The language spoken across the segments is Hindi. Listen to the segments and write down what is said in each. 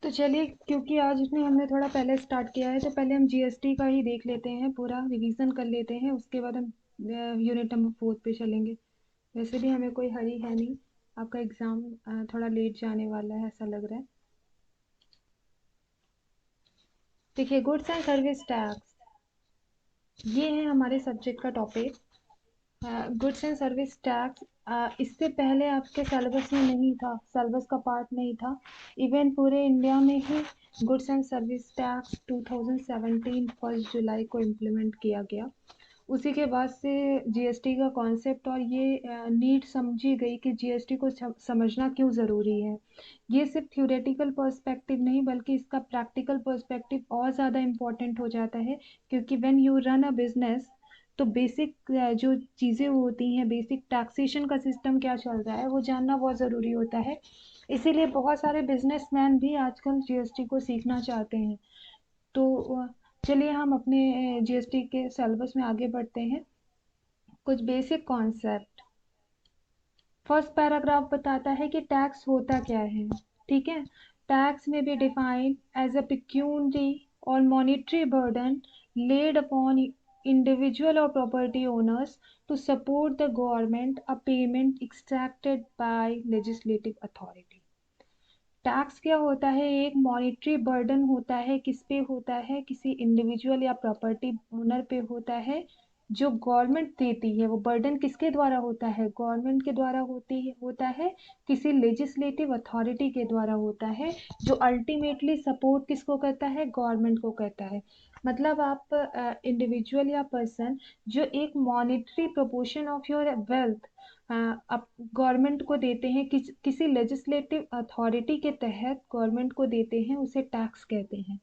तो चलिए, क्योंकि आज इसमें हमने थोड़ा पहले स्टार्ट किया है तो पहले हम जीएसटी का ही देख लेते हैं, पूरा रिवीजन कर लेते हैं। उसके बाद हम यूनिट नंबर 4 पे चलेंगे। वैसे भी हमें कोई हरी है नहीं, आपका एग्ज़ाम थोड़ा लेट जाने वाला है ऐसा लग रहा है। देखिए, गुड्स एंड सर्विस टैक्स, ये है हमारे सब्जेक्ट का topic. Goods and service tax इससे पहले आपके सिलेबस में नहीं था, सिलेबस का पार्ट नहीं था। इवन पूरे इंडिया में ही गुड्स एंड सर्विस टैक्स 2017 1 जुलाई को इम्प्लीमेंट किया गया। उसी के बाद से जीएसटी का कॉन्सेप्ट और ये नीड समझी गई कि जीएसटी को समझना क्यों ज़रूरी है। ये सिर्फ थ्योरेटिकल पर्सपेक्टिव नहीं बल्कि इसका प्रैक्टिकल पर्सपेक्टिव और ज़्यादा इम्पोर्टेंट हो जाता है, क्योंकि when you run a business तो बेसिक जो चीज़ें होती हैं, बेसिक टैक्सेशन का सिस्टम क्या चल रहा है वो जानना बहुत ज़रूरी होता है। इसीलिए बहुत सारे बिजनेसमैन भी आजकल जीएसटी को सीखना चाहते हैं। तो चलिए हम अपने जीएसटी के सिलेबस में आगे बढ़ते हैं। कुछ बेसिक कॉन्सेप्ट। फर्स्ट पैराग्राफ बताता है कि टैक्स होता क्या है। ठीक है। टैक्स में be defined as a pecuniary और monetary burden laid upon individual or property owners to support the government, a payment extracted by legislative authority। Tax क्या होता है? एक मॉनिटरी बर्डन होता है। किस पे होता है? किसी इंडिविजुअल या प्रॉपर्टी ओनर पे होता है, जो गवर्नमेंट देती है। वो बर्डन किसके द्वारा होता है? गवर्नमेंट के द्वारा होता है, किसी लेजिस्लेटिव अथॉरिटी के द्वारा होता है, जो अल्टीमेटली सपोर्ट किसको करता है? गवर्नमेंट को करता है। मतलब आप इंडिविजुअल या पर्सन जो एक monetary proportion of your wealth आप गवर्नमेंट को देते हैं, किसी लेजिस्लेटिव अथॉरिटी के तहत गवर्नमेंट को देते हैं, उसे टैक्स कहते हैं।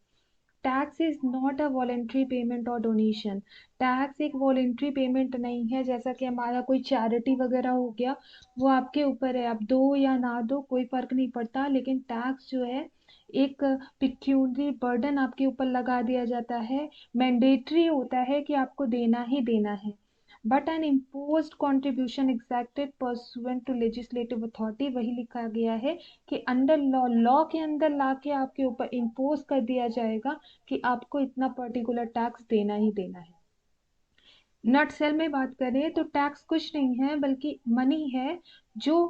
Tax is not a voluntary payment और डोनेशन। टैक्स एक वॉलेंट्री पेमेंट नहीं है, जैसा कि हमारा कोई चैरिटी वगैरह हो गया, वो आपके ऊपर है, आप दो या ना दो कोई फर्क नहीं पड़ता। लेकिन टैक्स जो है एक पिक्यूनरी बर्डन आपके ऊपर लगा दिया जाता है, मैंडेटरी होता है कि आपको देना ही देना है। But an imposed contribution exacted pursuant to legislative authority, वही लिखा गया है कि अंडर लॉ, लॉ के अंदर ला के आपके ऊपर इम्पोज कर दिया जाएगा कि आपको इतना पर्टिकुलर टैक्स देना ही देना है। नट सेल में बात करें तो टैक्स कुछ नहीं है बल्कि मनी है, जो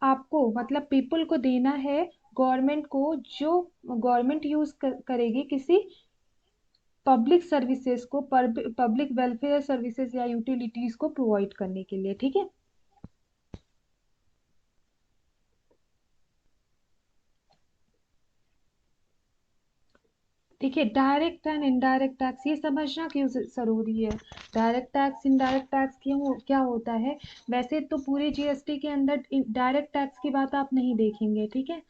आपको मतलब पीपल को देना है, गवर्नमेंट को, जो गवर्नमेंट यूज करेगी किसी पब्लिक सर्विसेज को, पब्लिक वेलफेयर सर्विसेज या यूटिलिटीज को प्रोवाइड करने के लिए। ठीक है। देखिए, डायरेक्ट एंड इनडायरेक्ट टैक्स ये समझना क्यों जरूरी है। डायरेक्ट टैक्स, इनडायरेक्ट टैक्स क्यों क्या होता है? वैसे तो पूरी जीएसटी के अंदर डायरेक्ट टैक्स की बात आप नहीं देखेंगे। ठीक है।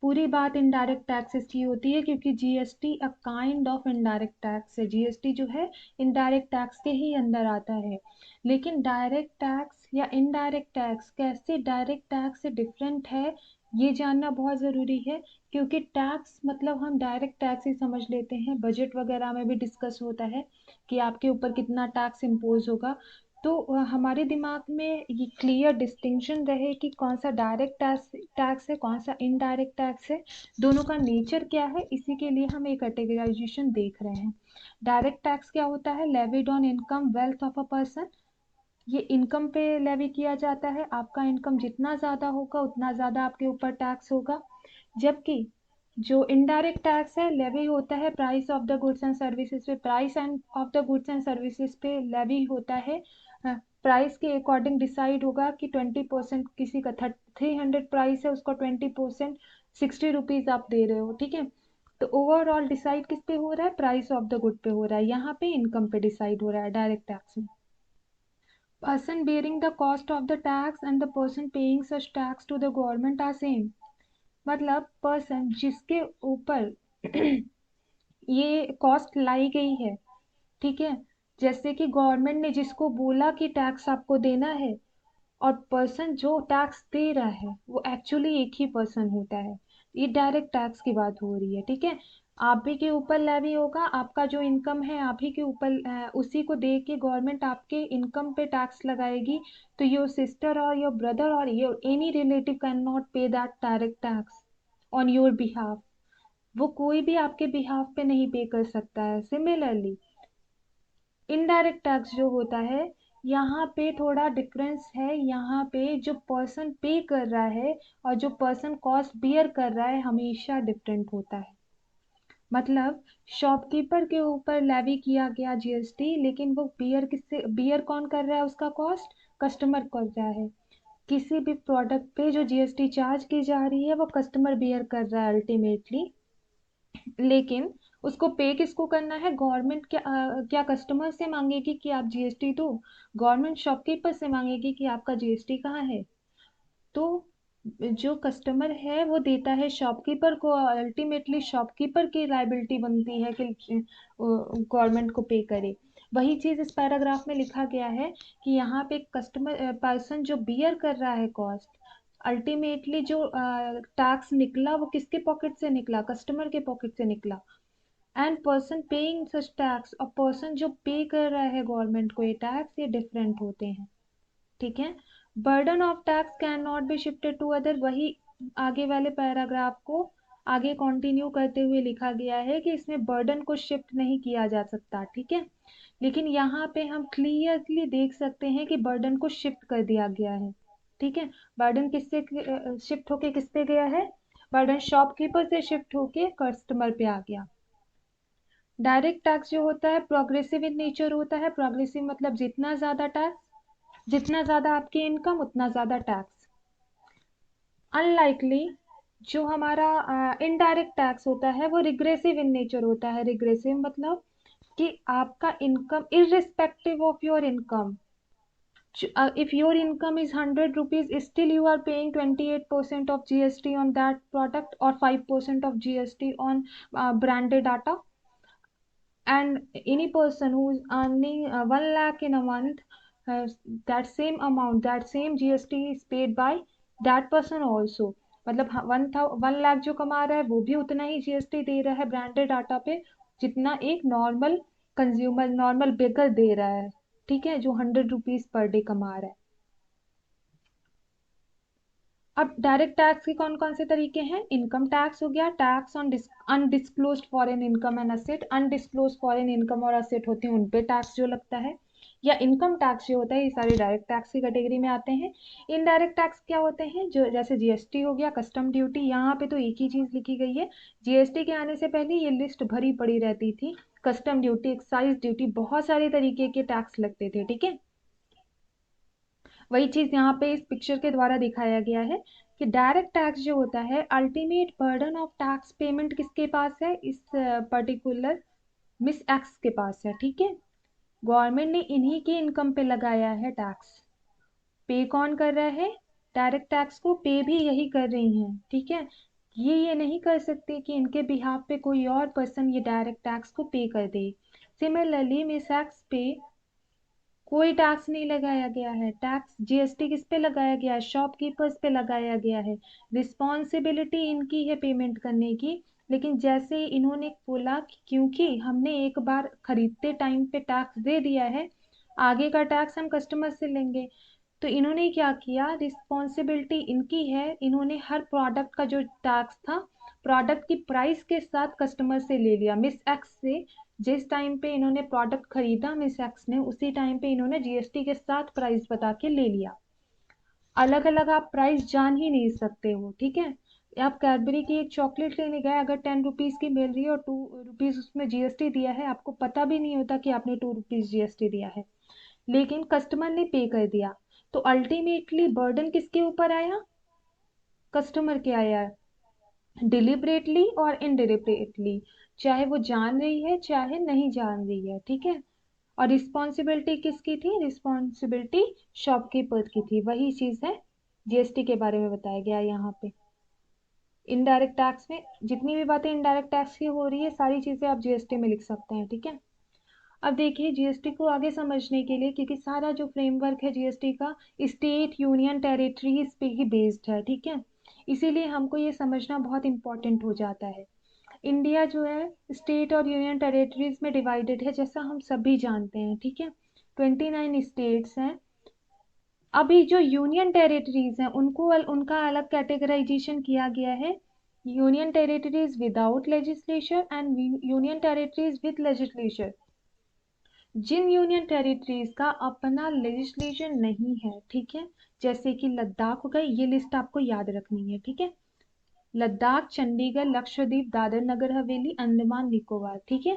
पूरी बात इनडायरेक्ट टैक्सेस की होती है, क्योंकि GST a kind of indirect tax है। जीएसटी जो है इनडायरेक्ट टैक्स के ही अंदर आता है। लेकिन डायरेक्ट टैक्स या इनडायरेक्ट टैक्स कैसे डायरेक्ट टैक्स से डिफरेंट है, ये जानना बहुत ज़रूरी है। क्योंकि टैक्स मतलब हम डायरेक्ट टैक्स ही समझ लेते हैं, बजट वगैरह में भी डिस्कस होता है कि आपके ऊपर कितना टैक्स इम्पोज होगा। तो हमारे दिमाग में ये क्लियर डिस्टिंक्शन रहे कि कौन सा डायरेक्ट टैक्स है, कौन सा इनडायरेक्ट टैक्स है, दोनों का नेचर क्या है, इसी के लिए हम एक कैटेगराइजेशन देख रहे हैं। डायरेक्ट टैक्स क्या होता है? Levied on income wealth of a person. ये इनकम पे लेवी किया जाता है। आपका इनकम जितना ज़्यादा होगा उतना ज़्यादा आपके ऊपर टैक्स होगा। जबकि जो इनडायरेक्ट टैक्स है, लेवी होता है price of the goods and services पे, price and of the goods and services पे लेवी होता है। प्राइस के अकॉर्डिंग डिसाइड होगा कि 20%, किसी का 300 प्राइस है उसका 20% 60 रुपीज़ आप दे रहे हो। ठीक है। तो ओवरऑल डिसाइड किस पे हो रहा है? प्राइस ऑफ द गुड पे हो रहा है। यहाँ पे इनकम पे डिसाइड हो रहा है डायरेक्ट टैक्स में। Person bearing the cost of the tax and the person paying such tax to the government are same। मतलब पर्सन जिसके ऊपर ये कॉस्ट लाई गई है, ठीक है, जैसे कि गवर्नमेंट ने जिसको बोला कि टैक्स आपको देना है, और पर्सन जो टैक्स दे रहा है वो एक्चुअली एक ही पर्सन होता है। ये डायरेक्ट टैक्स की बात हो रही है। ठीक है। आप भी के ऊपर लेवी होगा, आपका जो इनकम है आप ही के ऊपर, उसी को दे के गवर्नमेंट आपके इनकम पे टैक्स लगाएगी। तो योर सिस्टर और योर ब्रदर और your any relative can not pay that direct tax on your behalf. वो कोई भी आपके बिहाफ पे नहीं पे कर सकता है। सिमिलरली इनडायरेक्ट टैक्स जो होता है, यहाँ पे थोड़ा डिफरेंस है। यहाँ पे जो पर्सन पे कर रहा है और जो पर्सन कॉस्ट बियर कर रहा है हमेशा डिफरेंट होता है। मतलब शॉपकीपर के ऊपर लेवी किया गया जीएसटी, लेकिन वो बियर किससे बियर कौन कर रहा है, उसका कॉस्ट कस्टमर कर रहा है। किसी भी प्रोडक्ट पे जो जीएसटी चार्ज की जा रही है वो कस्टमर बियर कर रहा है अल्टीमेटली, लेकिन उसको पे किसको करना है? गवर्नमेंट क्या कस्टमर से मांगेगी कि आप जीएसटी दो? गवर्नमेंट शॉपकीपर से मांगेगी कि आपका जीएसटी कहाँ है? तो जो कस्टमर है वो देता है शॉपकीपर को, अल्टीमेटली शॉपकीपर की लाइबिलिटी बनती है कि गवर्नमेंट को पे करे। वही चीज इस पैराग्राफ में लिखा गया है कि यहाँ पे कस्टमर पर्सन जो बियर कर रहा है कॉस्ट, अल्टीमेटली जो टैक्स निकला वो किसके पॉकेट से निकला? कस्टमर के पॉकेट से निकला। And person paying such tax और पर्सन जो पे कर रहा है गवर्नमेंट को ये टैक्स, ये डिफरेंट होते हैं। ठीक है। Burden of tax can not be shifted to other, वही आगे वाले पैराग्राफ को आगे कंटिन्यू करते हुए लिखा गया है कि इसमें बर्डन को शिफ्ट नहीं किया जा सकता। ठीक है। लेकिन यहाँ पे हम क्लियरली देख सकते हैं कि बर्डन को शिफ्ट कर दिया गया है। ठीक है। बर्डन किससे शिफ्ट होके किस पे गया है? बर्डन शॉपकीपर से शिफ्ट होके कस्टमर पे आ गया। डायरेक्ट टैक्स जो होता है प्रोग्रेसिव इन नेचर होता है। प्रोग्रेसिव मतलब जितना ज्यादा टैक्स, जितना ज्यादा आपकी इनकम उतना ज्यादा टैक्स। अनलाइकली जो हमारा इनडायरेक्ट टैक्स होता है वो रिग्रेसिव इन नेचर होता है। रिग्रेसिव मतलब कि आपका income irrespective of your income, if your income is 100 rupees, still you are paying 28% of GST on that product or 5% of GST on branded data. And any person who is earning 1 lakh in a month, that same amount, that same GST is paid by that person also। मतलब 1 लाख जो कमा रहा है वो भी उतना ही जीएसटी दे रहा है ब्रांडेड डाटा पे जितना एक नॉर्मल कंज्यूमर, नॉर्मल बेकर दे रहा है। ठीक है, जो 100 रुपीज पर डे कमा रहा है। अब डायरेक्ट टैक्स के कौन कौन से तरीके हैं? इनकम टैक्स हो गया, tax on undisclosed foreign income and asset. Undisclosed foreign income और असेट होते हैं उन पे टैक्स जो लगता है, या इनकम टैक्स जो होता है, ये सारे डायरेक्ट टैक्स की कैटेगरी में आते हैं। इनडायरेक्ट टैक्स क्या होते हैं? जो जैसे जीएसटी हो गया, कस्टम ड्यूटी। यहाँ पे तो एक ही चीज लिखी गई है, जीएसटी के आने से पहले ये लिस्ट भरी पड़ी रहती थी। कस्टम ड्यूटी, एक्साइज ड्यूटी, बहुत सारे तरीके के टैक्स लगते थे। ठीक है। वही चीज यहाँ पे इस पिक्चर के द्वारा दिखाया गया है कि डायरेक्ट टैक्स जो होता है, ultimate burden of tax payment किसके पास है? इस पर्टिकुलर मिस एक्स के पास है। ठीक है। गवर्नमेंट ने इन्हीं के इनकम पे लगाया है टैक्स। पे कौन कर रहा है? डायरेक्ट टैक्स को पे भी यही कर रही हैं। ठीक है। ये नहीं कर सकते कि इनके बिहाफ पे कोई और पर्सन ये डायरेक्ट टैक्स को पे कर दे। सिमिलरली मिस एक्स पे कोई टैक्स नहीं लगाया गया है। टैक्स जीएसटी किस पे लगाया गया है? शॉपकीपर्स पे लगाया गया है। रिस्पॉन्सिबिलिटी इनकी है पेमेंट करने की, लेकिन जैसे इन्होंने बोला कि क्योंकि हमने एक बार खरीदते टाइम पे टैक्स दे दिया है, आगे का टैक्स हम कस्टमर से लेंगे। तो इन्होंने क्या किया, रिस्पॉन्सिबिलिटी इनकी है, इन्होंने हर प्रोडक्ट का जो टैक्स था प्रोडक्ट की प्राइस के साथ कस्टमर से ले लिया, मिस एक्स से। जिस टाइम पे इन्होंने प्रोडक्ट खरीदा मिस एक्स ने, उसी टाइम पे इन्होंने जीएसटी के साथ प्राइस बता के ले लिया। अलग अलग आप प्राइस जान ही नहीं सकते हो। ठीक है। आप कैडबरी की एक चॉकलेट लेने गए, अगर 10 रुपीज की मिल रही है और 2 रुपीज उसमें जीएसटी दिया है, आपको पता भी नहीं होता कि आपने 2 रुपीज जीएसटी दिया है, लेकिन कस्टमर ने पे कर दिया। तो अल्टीमेटली बर्डन किसके ऊपर आया? कस्टमर के आया, डिलिबरेटली और इनडिलिबरेटली, चाहे वो जान रही है चाहे नहीं जान रही है। ठीक है। और रिस्पॉन्सिबिलिटी किसकी थी? रिस्पॉन्सिबिलिटी शॉपकीपर की थी। वही चीज है जीएसटी के बारे में बताया गया यहाँ पे। इनडायरेक्ट टैक्स में जितनी भी बातें इनडायरेक्ट टैक्स की हो रही है सारी चीजें आप जीएसटी में लिख सकते हैं। ठीक है। अब देखिए जीएसटी को आगे समझने के लिए, क्योंकि सारा जो फ्रेमवर्क है जीएसटी का स्टेट, यूनियन, टेरिटरीज पे ही बेस्ड है। ठीक है। इसीलिए हमको ये समझना बहुत इंपॉर्टेंट हो जाता है। इंडिया जो है स्टेट और यूनियन टेरिटरीज में डिवाइडेड है, जैसा हम सभी जानते हैं। ठीक है। 29 स्टेट्स हैं। अभी जो यूनियन टेरिटरीज हैं उनको उनका अलग कैटेगराइजेशन किया गया है। Union territories without legislature and union territories with legislature. जिन यूनियन टेरिटरीज का अपना लेजिस्लेशन नहीं है, ठीक है, जैसे कि लद्दाख हो गई, ये लिस्ट आपको याद रखनी है, ठीक है। लद्दाख, चंडीगढ़, लक्षद्वीप, दादर नगर हवेली, अंडमान निकोबार, ठीक है।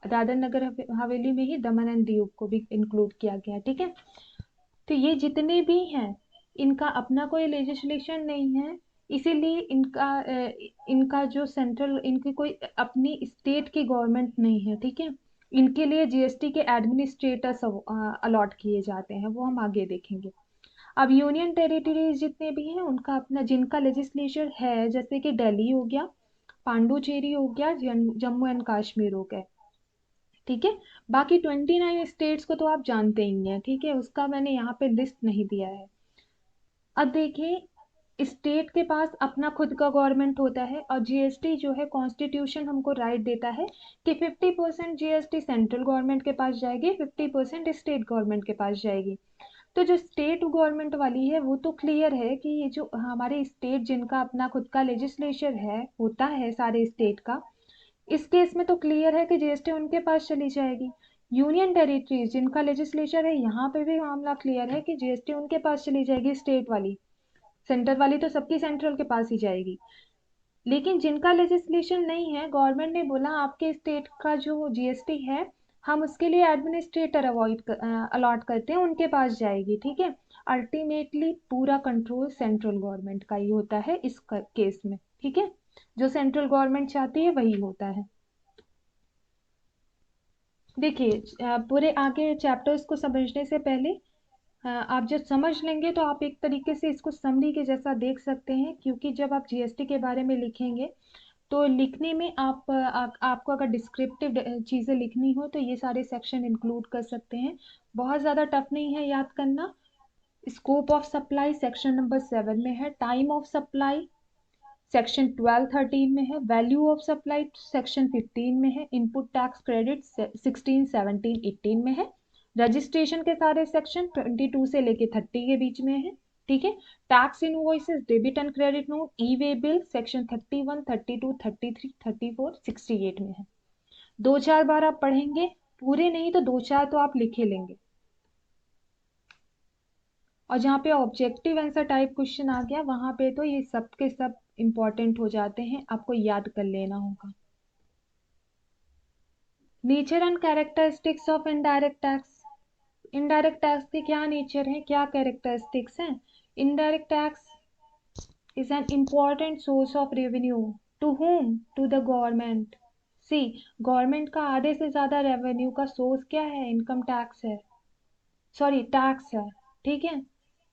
दादर नगर हवेली में ही दमन एंड दीव को भी इंक्लूड किया गया, ठीक है। तो ये जितने भी हैं, इनका अपना कोई लेजिस्लेशन नहीं है, इसीलिए इनका जो सेंट्रल, इनकी कोई अपनी स्टेट की गवर्नमेंट नहीं है, ठीक है। इनके लिए जीएसटी के एडमिनिस्ट्रेटर्स अलॉट किए जाते हैं, वो हम आगे देखेंगे। अब यूनियन टेरिटरीज जितने भी हैं उनका अपना, जिनका लेजिस्लेचर है, जैसे कि दिल्ली हो गया, पांडुचेरी हो गया, जम्मू एंड कश्मीर हो गए, ठीक है। बाकी 29 स्टेट्स को तो आप जानते ही हैं, ठीक है, उसका मैंने यहाँ पे लिस्ट नहीं दिया है। अब देखिए, स्टेट के पास अपना खुद का गवर्नमेंट होता है, और जीएसटी जो है कॉन्स्टिट्यूशन हमको राइट देता है कि 50% जीएसटी सेंट्रल गवर्नमेंट के पास जाएगी, 50% स्टेट गवर्नमेंट के पास जाएगी। तो जो स्टेट गवर्नमेंट वाली है वो तो क्लियर है कि ये जो हमारे स्टेट जिनका अपना खुद का लेजिस्लेचर है, होता है सारे स्टेट का, इस केस में तो क्लियर है कि जीएसटी उनके पास चली जाएगी। यूनियन टेरिटरीज जिनका लेजिस्लेचर है, यहाँ पे भी मामला क्लियर है कि जीएसटी उनके पास चली जाएगी, स्टेट वाली। सेंटर वाली तो सबकी सेंट्रल के पास ही जाएगी। लेकिन जिनका लेजिस्लेशन नहीं है, गवर्नमेंट ने बोला आपके स्टेट का जो जीएसटी है, हम उसके लिए एडमिनिस्ट्रेटर अलॉट करते हैं, उनके पास जाएगी, ठीक है। अल्टीमेटली पूरा कंट्रोल सेंट्रल गवर्नमेंट का ही होता है इस केस में, ठीक है। जो सेंट्रल गवर्नमेंट चाहती है वही होता है। देखिए, पूरे आगे चैप्टर्स को समझने से पहले आप जब समझ लेंगे तो आप एक तरीके से इसको समरी के जैसा देख सकते हैं, क्योंकि जब आप जीएसटी के बारे में लिखेंगे तो लिखने में आपको अगर डिस्क्रिप्टिव चीज़ें लिखनी हो तो ये सारे सेक्शन इंक्लूड कर सकते हैं। बहुत ज़्यादा टफ नहीं है याद करना। Scope of supply section number 7 में है, टाइम ऑफ सप्लाई सेक्शन 12-13 में है, वैल्यू ऑफ सप्लाई सेक्शन 15 में है, इनपुट टैक्स क्रेडिट 16, 17, 18 में है, रजिस्ट्रेशन के सारे सेक्शन 22 से लेके 30 के बीच में है, ठीक है। Tax invoices, debit and credit note, E way bill section 31, 32, 33, 34, 68 में है। 2-4 बार आप पढ़ेंगे, पूरे नहीं तो 2-4 तो आप लिखे लेंगे। और जहाँ पे ऑब्जेक्टिव आंसर टाइप क्वेश्चन आ गया, वहां पे तो ये सब के सब इंपॉर्टेंट हो जाते हैं, आपको याद कर लेना होगा। Nature and characteristics of indirect tax. Indirect tax के क्या नेचर है, क्या कैरेक्टरिस्टिक्स हैं? Indirect tax is an important source of revenue. To whom? To the government. See, government का आधे से ज्यादा रेवेन्यू का सोर्स क्या है? इनकम टैक्स है, सॉरी टैक्स है, ठीक है।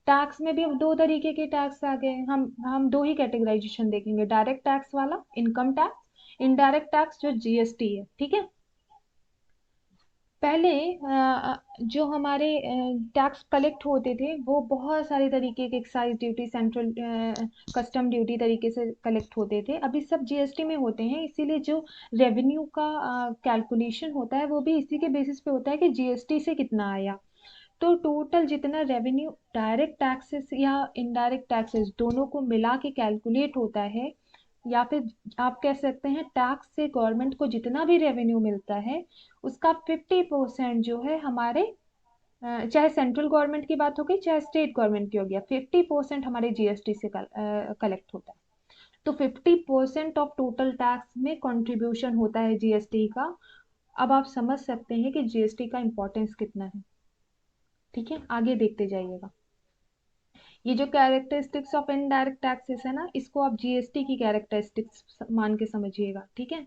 टैक्स में भी अब दो तरीके के टैक्स आ गए, हम दो ही कैटेगराइजेशन देखेंगे, डायरेक्ट टैक्स वाला इनकम टैक्स, इनडायरेक्ट टैक्स जो जीएसटी है, ठीक है। पहले जो हमारे टैक्स कलेक्ट होते थे वो बहुत सारे तरीके के, excise duty, central custom duty तरीके से कलेक्ट होते थे, अभी सब जीएसटी में होते हैं। इसीलिए जो रेवेन्यू का कैलकुलेशन होता है वो भी इसी के बेसिस पे होता है कि जीएसटी से कितना आया। तो टोटल जितना रेवेन्यू डायरेक्ट टैक्सेस या इनडायरेक्ट टैक्सेस दोनों को मिला के कैलकुलेट होता है, या फिर आप कह सकते हैं टैक्स से गवर्नमेंट को जितना भी रेवेन्यू मिलता है उसका 50% जो है हमारे, चाहे सेंट्रल गवर्नमेंट की बात हो गई चाहे स्टेट गवर्नमेंट की हो गया, 50% हमारे जीएसटी से कलेक्ट होता है। तो 50% ऑफ टोटल टैक्स में कंट्रीब्यूशन होता है जीएसटी का। अब आप समझ सकते हैं कि जीएसटी का इंपॉर्टेंस कितना है, ठीक है। आगे देखते जाइएगा। ये जो कैरेक्टरिस्टिक्स ऑफ इनडायरेक्ट टैक्सेस है ना, इसको आप जीएसटी की कैरेक्टरिस्टिक्स मान के समझिएगा, ठीक है।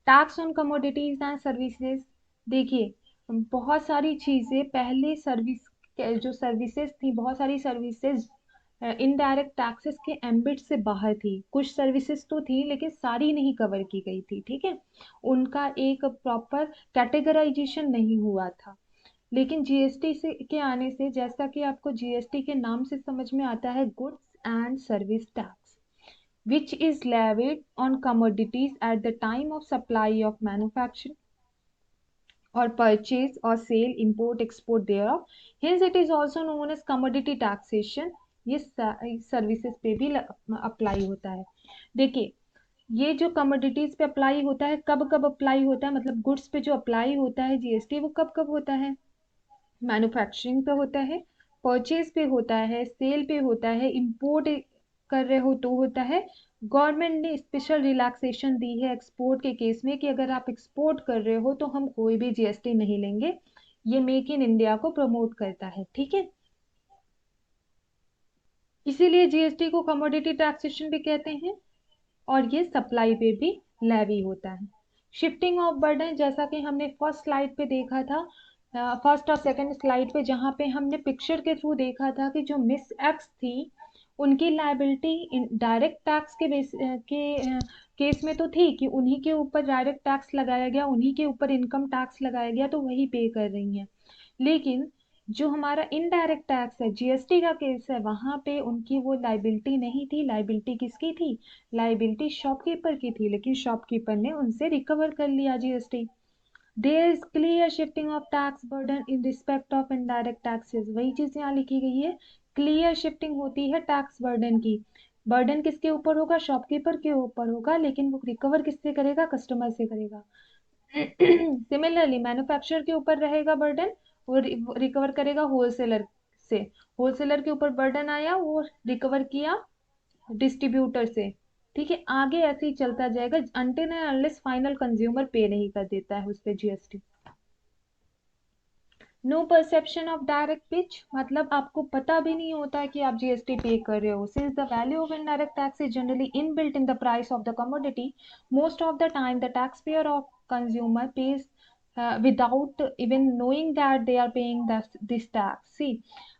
Tax on commodities and services. देखिए, बहुत सारी चीजें पहले सर्विस, जो सर्विसेज थी, बहुत सारी सर्विसेज इनडायरेक्ट टैक्सेस के एम्बिट से बाहर थी। कुछ सर्विसेज तो थी लेकिन सारी नहीं कवर की गई थी, ठीक है। उनका एक प्रॉपर कैटेगराइजेशन नहीं हुआ था। लेकिन जीएसटी से के आने से, जैसा कि आपको जीएसटी के नाम से समझ में आता है, goods and service tax, which is levied on commodities at the time of supply of manufacture or purchase or sale, import, export thereof. Hence, it is also known as commodity taxation. ये सर्विसेज पे भी अप्लाई होता है। देखिए, ये जो कमोडिटीज पे अप्लाई होता है, कब कब अप्लाई होता है, मतलब गुड्स पे जो अप्लाई होता है जीएसटी, वो कब कब होता है? मैन्युफैक्चरिंग पे होता है, परचेज पे होता है, सेल पे होता है, इंपोर्ट कर रहे हो तो होता है। गवर्नमेंट ने स्पेशल रिलैक्सेशन दी है एक्सपोर्ट के केस में कि अगर आप एक्सपोर्ट कर रहे हो तो हम कोई भी जीएसटी नहीं लेंगे। ये मेक इन इंडिया को प्रमोट करता है, ठीक है। इसीलिए जीएसटी को कमोडिटी टैक्सेशन भी कहते हैं। और ये सप्लाई पे भी लेवी होता है। शिफ्टिंग ऑफ बर्डन, जैसा कि हमने फर्स्ट स्लाइड पे देखा था, फर्स्ट और सेकंड स्लाइड पे, जहाँ पे हमने पिक्चर के थ्रू देखा था कि जो मिस एक्स थी उनकी लाइबिलिटी डायरेक्ट टैक्स के केस में तो थी कि उन्हीं के ऊपर डायरेक्ट टैक्स लगाया गया, उन्हीं के ऊपर इनकम टैक्स लगाया गया, तो वही पे कर रही हैं। लेकिन जो हमारा इनडायरेक्ट टैक्स है, जीएसटी का केस है, वहां पे उनकी वो लाइबिलिटी नहीं थी। लाइबिलिटी किसकी थी? लाइबिलिटी शॉपकीपर की थी, लेकिन शॉपकीपर ने उनसे रिकवर कर लिया GST. There is clear shifting of tax burden in respect of indirect taxes, वही चीज यहाँ लिखी गई है। क्लियर शिफ्टिंग होती है टैक्स बर्डन की। बर्डन किसके ऊपर होगा? शॉपकीपर के ऊपर होगा, लेकिन वो रिकवर किससे करेगा? कस्टमर से करेगा। सिमिलरली मैन्युफैक्चरर के ऊपर रहेगा बर्डन, वो रिकवर करेगा होलसेलर से। होलसेलर के ऊपर बर्डन आया, वो रिकवर किया डिस्ट्रीब्यूटर से। ठीक है, आगे ऐसे ही चलता जाएगा until and unless final consumer pay नहीं कर देता है उस पे GST. No perception of direct pitch, मतलब आपको पता भी नहीं होता कि आप जीएसटी पे कर रहे हो। Since the value of indirect tax is generally inbuilt in the price of the commodity, most of the time the tax pair of consumer pays without even knowing that they are paying this tax. See,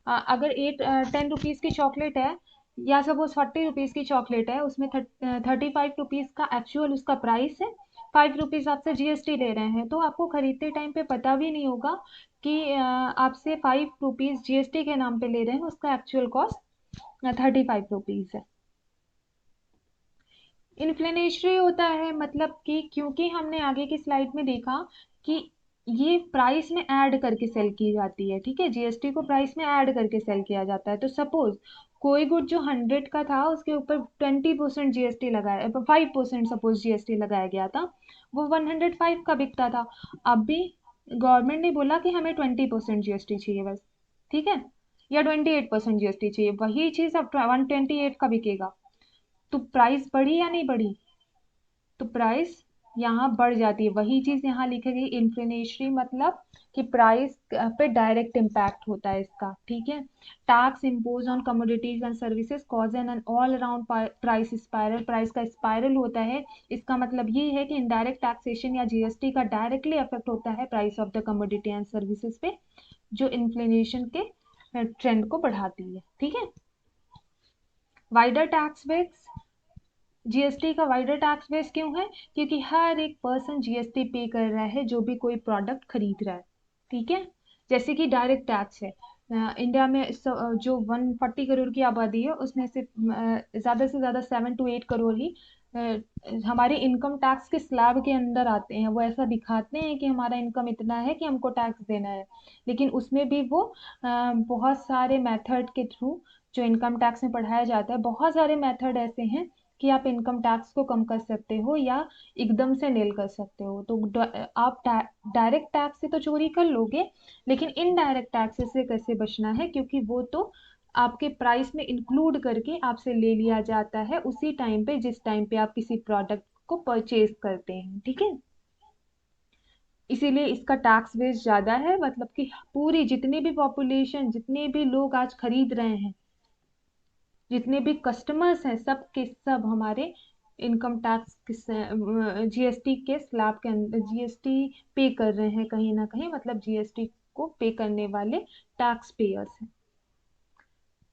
अगर 10 रुपीज की चॉकलेट है, या सपोज 40 रुपीज की चॉकलेट है, उसमें 35 रुपीज का एक्चुअल उसका प्राइस है, 5 रुपीज आपसे जीएसटी ले रहे हैं, तो आपको खरीदते टाइम पे पता भी नहीं होगा कि आपसे 5 रुपीज जीएसटी के नाम पे ले रहे हैं, उसका एक्चुअल कॉस्ट 35 रुपीज है। इन्फ्लेनेशरी होता है, मतलब कि क्योंकि हमने आगे की स्लाइड में देखा कि ये प्राइस में ऐड करके सेल की जाती है, ठीक है, जीएसटी को प्राइस में ऐड करके सेल किया जाता है। तो सपोज कोई गुड जो 100 का था, उसके ऊपर 20% जीएसटी लगाया, 5% सपोज जीएसटी लगाया गया था, वो 105 का बिकता था। अब भी गवर्नमेंट ने बोला कि हमें 20% जीएसटी चाहिए बस, ठीक है, या 28% जीएसटी चाहिए, वही चीज अब 128 का बिकेगा। तो प्राइस बढ़ी या नहीं बढ़ी? तो प्राइस यहाँ बढ़ जाती है। वही चीज यहाँ लिखी गई, इन्फ्लेशनरी, मतलब कि प्राइस पे डायरेक्ट इम्पैक्ट होता है इसका, ठीक है। Tax impose on commodities and services cause an all around price spiral, price का स्पाइरल होता है। इसका मतलब ये है कि इनडायरेक्ट टैक्सेशन या जीएसटी का डायरेक्टली इफेक्ट होता है price of the commodity and services पे, जो इन्फ्लेशन के ट्रेंड को बढ़ाती है, ठीक है। वाइडर टैक्स बेस, जीएसटी का वाइडर टैक्स बेस क्यों है? क्योंकि हर एक पर्सन जीएसटी पे कर रहा है जो भी कोई प्रोडक्ट खरीद रहा है, ठीक है। जैसे कि डायरेक्ट टैक्स है, इंडिया में जो 140 करोड़ की आबादी है, उसमें से ज्यादा से ज्यादा 7 to 8 करोड़ ही हमारे इनकम टैक्स के स्लैब के अंदर आते हैं। वो ऐसा दिखाते हैं कि हमारा इनकम इतना है कि हमको टैक्स देना है, लेकिन उसमें भी वो बहुत सारे मेथड के थ्रू, जो इनकम टैक्स में पढ़ाया जाता है, बहुत सारे मेथड ऐसे हैं कि आप इनकम टैक्स को कम कर सकते हो या एकदम से नील कर सकते हो। तो आप डायरेक्ट टैक्स से तो चोरी कर लोगे, लेकिन इनडायरेक्ट टैक्स से कैसे बचना है? क्योंकि वो तो आपके प्राइस में इंक्लूड करके आपसे ले लिया जाता है उसी टाइम पे जिस टाइम पे आप किसी प्रोडक्ट को परचेज करते हैं, ठीक है। इसीलिए इसका टैक्स बेस ज्यादा है, मतलब कि पूरी जितनी भी पॉपुलेशन, जितने भी लोग आज खरीद रहे हैं, जितने भी कस्टमर्स हैं, सब के सब हमारे इनकम टैक्स जीएसटी के स्लैब के अंदर जीएसटी पे कर रहे हैं कहीं ना कहीं, मतलब जीएसटी को पे करने वाले टैक्स पेयर्स हैं।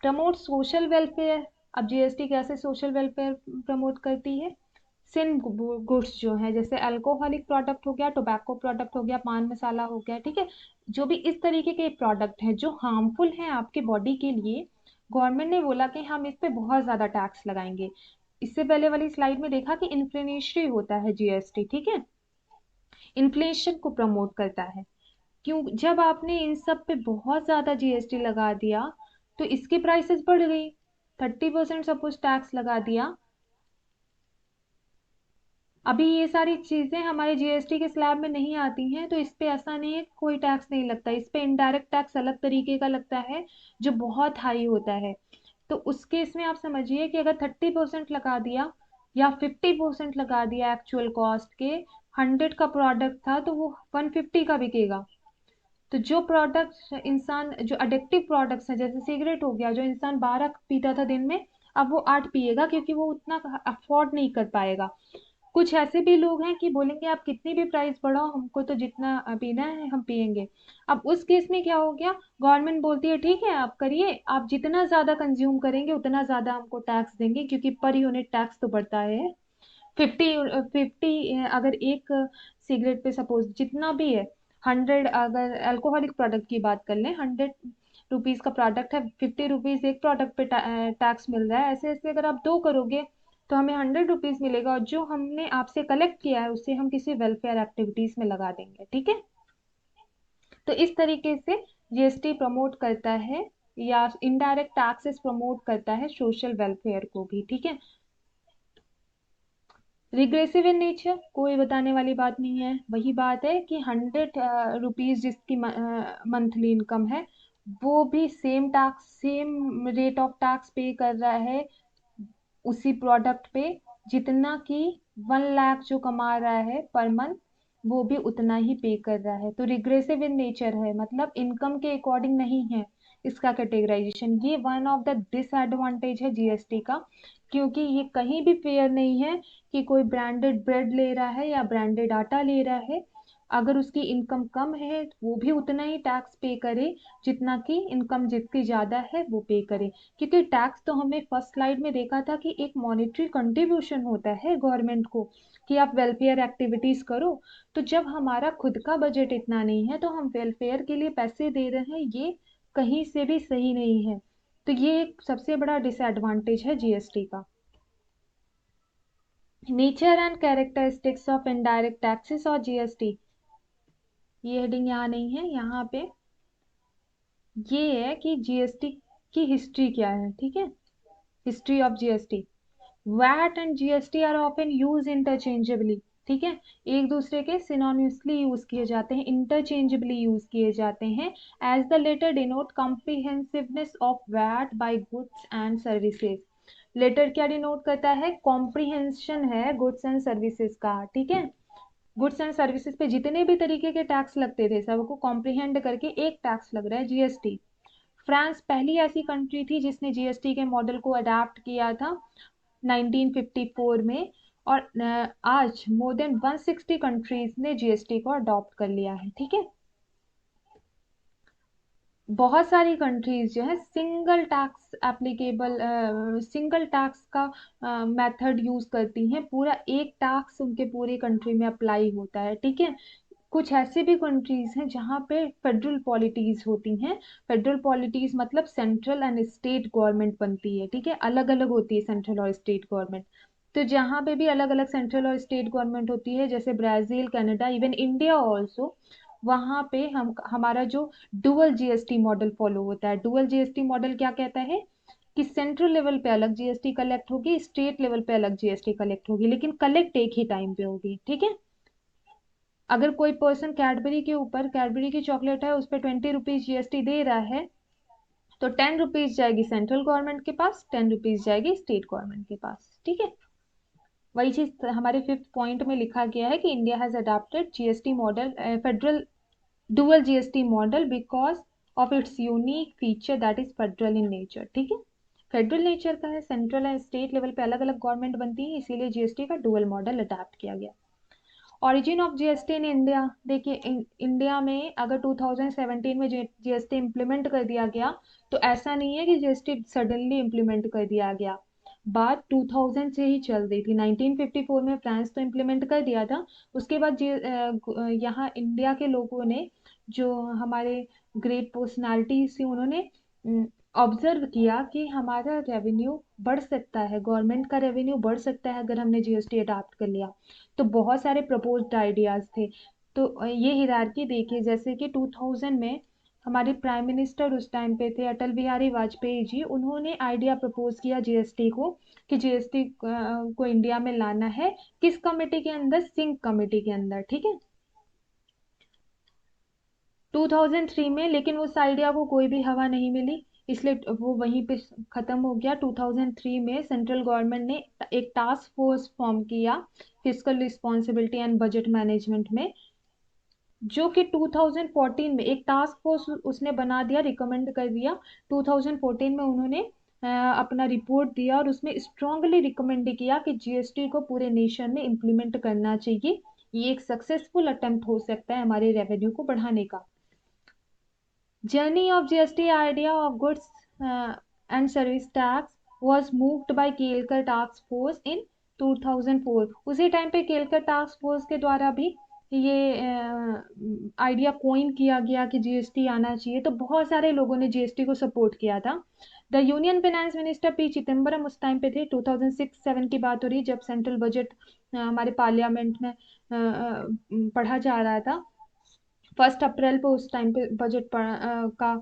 प्रमोट सोशल वेलफेयर, अब जीएसटी कैसे सोशल वेलफेयर प्रमोट करती है? सिन गुड्स जो है, जैसे अल्कोहलिक प्रोडक्ट हो गया, टोबैको प्रोडक्ट हो गया, पान मसाला हो गया, ठीक है, जो भी इस तरीके के प्रोडक्ट हैं जो हार्मफुल हैं आपके बॉडी के लिए, गवर्नमेंट ने बोला कि हम इस पे बहुत ज्यादा टैक्स लगाएंगे। इससे पहले वाली स्लाइड में देखा कि इन्फ्लेशनरी होता है जीएसटी, ठीक है, इन्फ्लेशन को प्रमोट करता है। क्यों? जब आपने इन सब पे बहुत ज्यादा जीएसटी लगा दिया तो इसकी प्राइसेस बढ़ गई, 30% सपोज टैक्स लगा दिया। अभी ये सारी चीजें हमारे जीएसटी के स्लैब में नहीं आती हैं, तो इस पे ऐसा नहीं है कोई टैक्स नहीं लगता। इस पे इनडायरेक्ट टैक्स अलग तरीके का लगता है जो बहुत हाई होता है। तो उस केस में आप समझिए कि अगर 30% लगा दिया या 50% लगा दिया एक्चुअल कॉस्ट के, 100 का प्रोडक्ट था तो वो 150 का बिकेगा। तो जो प्रोडक्ट इंसान, जो अडिक्टिव प्रोडक्ट्स हैं जैसे सिगरेट हो गया, जो इंसान 12 पीता था दिन में, अब वो 8 पिएगा क्योंकि वो उतना अफोर्ड नहीं कर पाएगा। कुछ ऐसे भी लोग हैं कि बोलेंगे आप कितनी भी प्राइस बढ़ाओ, हमको तो जितना पीना है हम पियेंगे। अब उस केस में क्या हो गया, गवर्नमेंट बोलती है ठीक है आप करिए, आप जितना ज्यादा कंज्यूम करेंगे उतना ज्यादा हमको टैक्स देंगे, क्योंकि पर यूनिट टैक्स तो बढ़ता है। 50 अगर एक सिगरेट पे सपोज जितना भी है, 100, अगर अल्कोहलिक प्रोडक्ट की बात कर लें, 100 रुपीज का प्रोडक्ट है, 50 रुपीज एक प्रोडक्ट पे टैक्स मिल रहा है। ऐसे ऐसे अगर आप दो करोगे तो हमें 100 रुपीज मिलेगा, और जो हमने आपसे कलेक्ट किया है उससे हम किसी वेलफेयर एक्टिविटीज में लगा देंगे। ठीक है, तो इस तरीके से जीएसटी प्रमोट करता है, या इनडायरेक्ट टैक्सेस प्रमोट करता है सोशल वेलफेयर को भी। ठीक है, रिग्रेसिव इन नेचर कोई बताने वाली बात नहीं है। वही बात है कि 100 रुपीज जिसकी मंथली इनकम है, वो भी same tax, same rate of tax पे कर रहा है उसी प्रोडक्ट पे, जितना कि 1 लाख जो कमा रहा है पर मंथ, वो भी उतना ही पे कर रहा है। तो रिग्रेसिव इन नेचर है, मतलब इनकम के अकॉर्डिंग नहीं है इसका कैटेगराइजेशन। ये वन ऑफ द डिसएडवांटेज है जीएसटी का, क्योंकि ये कहीं भी फेयर नहीं है कि कोई ब्रांडेड ब्रेड ले रहा है या ब्रांडेड आटा ले रहा है, अगर उसकी इनकम कम है वो भी उतना ही टैक्स पे करे जितना कि इनकम जिसकी ज्यादा है वो पे करे। क्योंकि टैक्स तो हमने फर्स्ट स्लाइड में देखा था कि एक मॉनेटरी कंट्रीब्यूशन होता है गवर्नमेंट को, कि आप वेलफेयर एक्टिविटीज करो। तो जब हमारा खुद का बजट इतना नहीं है तो हम वेलफेयर के लिए पैसे दे रहे हैं, ये कहीं से भी सही नहीं है। तो ये एक सबसे बड़ा डिसएडवांटेज है जीएसटी का। Nature and characteristics of indirect taxes और जीएसटी, ये हेडिंग यहाँ नहीं है, यहाँ पे ये है कि जीएसटी की हिस्ट्री क्या है। ठीक है, history of GST. VAT and GST are often use interchangeably. ठीक है, एक दूसरे के सिनोनिमसली यूज किए जाते हैं, इंटरचेंजेबली यूज किए जाते हैं। As the letter denote comprehensiveness of VAT by goods and services. Letter क्या डिनोट करता है, कॉम्प्रिहेंशन है गुड्स एंड सर्विसेज का। ठीक है, गुड्स एंड सर्विसेज पे जितने भी तरीके के टैक्स लगते थे सबको कॉम्प्रिहेंड करके एक टैक्स लग रहा है, जीएसटी। फ्रांस पहली ऐसी कंट्री थी जिसने जीएसटी के मॉडल को अडाप्ट किया था 1954 में, और आज मोर देन 160 कंट्रीज ने जीएसटी को अडॉप्ट कर लिया है। ठीक है, बहुत सारी कंट्रीज जो है single tax applicable, single tax का मेथड यूज करती हैं, पूरा एक टैक्स उनके पूरी कंट्री में अप्लाई होता है। ठीक है, कुछ ऐसे भी कंट्रीज हैं जहाँ पे फेडरल पॉलिटीज होती हैं। फेडरल पॉलिटीज मतलब सेंट्रल एंड स्टेट गवर्नमेंट बनती है। ठीक है, अलग अलग होती है सेंट्रल और स्टेट गवर्नमेंट। तो जहाँ पे भी अलग अलग सेंट्रल और स्टेट गवर्नमेंट होती है, जैसे Brazil, Canada, even India also, वहाँ पे हम हमारा जो डुअल जीएसटी मॉडल फॉलो होता है। डुअल जीएसटी मॉडल क्या कहता है कि सेंट्रल लेवल पे अलग जीएसटी कलेक्ट होगी, स्टेट लेवल पे अलग जीएसटी कलेक्ट होगी, लेकिन कलेक्ट एक ही टाइम पे होगी। ठीक है, अगर कोई पर्सन कैडबरी के ऊपर, कैडबरी की चॉकलेट है उस पर 20 रुपीज जीएसटी दे रहा है, तो 10 रुपीज जाएगी सेंट्रल गवर्नमेंट के पास, 10 रुपीज जाएगी स्टेट गवर्नमेंट के पास। ठीक है, वही चीज हमारे 5th पॉइंट में लिखा गया है कि India has adopted GST model, federal dual GST model, because of its unique feature that is federal in nature. ठीक है, फेडरल नेचर का है, सेंट्रल एंड स्टेट लेवल पे अलग अलग गवर्नमेंट बनती है, इसीलिए जीएसटी का डुअल मॉडल अडॉप्ट किया गया। Origin of GST in India, देखिए इंडिया में अगर 2017 में जीएसटी इम्प्लीमेंट कर दिया गया, तो ऐसा नहीं है कि जीएसटी सडनली इम्प्लीमेंट कर दिया गया, बात 2000 से ही चल रही थी। 1954 में फ्रांस तो इम्प्लीमेंट कर दिया था, उसके बाद यहाँ इंडिया के लोगों ने, जो हमारे ग्रेट पर्सनालिटीज थी, उन्होंने ऑब्जर्व किया कि हमारा रेवेन्यू बढ़ सकता है, गवर्नमेंट का रेवेन्यू बढ़ सकता है अगर हमने जीएसटी अडॉप्ट कर लिया। तो बहुत सारे प्रपोज्ड आइडियाज थे। तो ये हिरार्की देखिए, जैसे कि 2000 में हमारे प्राइम मिनिस्टर उस टाइम पे थे अटल बिहारी वाजपेयी जी, उन्होंने आइडिया प्रपोज किया जीएसटी को कि जीएसटी को इंडिया में लाना है। किस कमेटी के अंदर? सिंह कमेटी के अंदर, ठीक है, 2003 में। लेकिन उस आइडिया को कोई भी हवा नहीं मिली, इसलिए वो वहीं पे खत्म हो गया। 2003 में सेंट्रल गवर्नमेंट ने एक टास्क फोर्स फॉर्म किया fiscal responsibility and budget management में, जो कि 2014 में एक टास्क फोर्स उसने बना दिया, रिकमेंड कर दिया। 2014 में उन्होंने अपना रिपोर्ट दिया और उसमें स्ट्रांगली रिकमेंड किया कि जीएसटी को पूरे नेशन में इम्प्लीमेंट करना चाहिए। ये एक सक्सेसफुल अटेम्प्ट हो सकता है हमारे रेवेन्यू को बढ़ाने का। Journey of GST idea of goods and service tax was moved by Kelkar task force in 2004। उसी टाइम पे केलकर टास्क फोर्स के द्वारा भी ये आइडिया कोइन किया गया कि जीएसटी आना चाहिए, तो बहुत सारे लोगों ने जीएसटी को सपोर्ट किया था। The union finance minister P Chidambaram उस टाइम पे थे। 2006-7 की बात हो रही, जब सेंट्रल बजट हमारे पार्लियामेंट में पढ़ा जा रहा था। 1 अप्रैल को उस टाइम पे का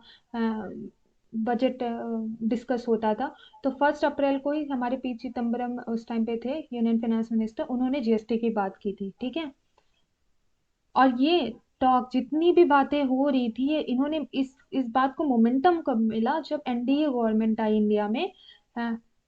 बजट डिस्कस होता था। तो 1 अप्रैल को ही हमारे पी चिदम्बरम उस टाइम पे थे यूनियन फाइनेंस मिनिस्टर, उन्होंने जीएसटी की बात की थी, ठीक है। और ये टॉक जितनी भी बातें हो रही थी, ये इन्होंने इस बात को मोमेंटम कब मिला? जब एनडीए गवर्नमेंट आई इंडिया में।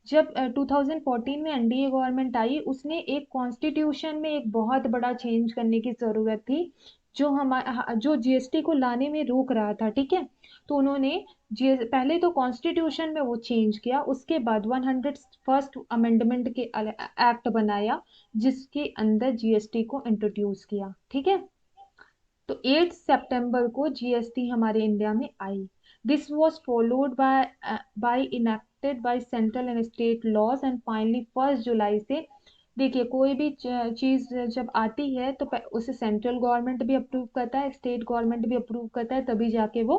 जब 2014 में एनडीए गवर्नमेंट आई, उसने एक कॉन्स्टिट्यूशन में एक बहुत बड़ा चेंज करने की जरूरत थी, जो जीएसटी को लाने में रोक रहा था, ठीक है। तो उन्होंने पहले तो कॉन्स्टिट्यूशन में वो चेंज किया, उसके बाद 101st अमेंडमेंट के एक्ट बनाया, जिसके अंदर जीएसटी को इंट्रोड्यूस किया, ठीक है। तो 8 सितंबर को जीएसटी हमारे इंडिया में आई। This was followed by enacted by central and state laws and finally 1 जुलाई से। देखिए, कोई भी चीज जब आती है तो उसे सेंट्रल गवर्नमेंट भी अप्रूव करता है, स्टेट गवर्नमेंट भी अप्रूव करता है, तभी जाके वो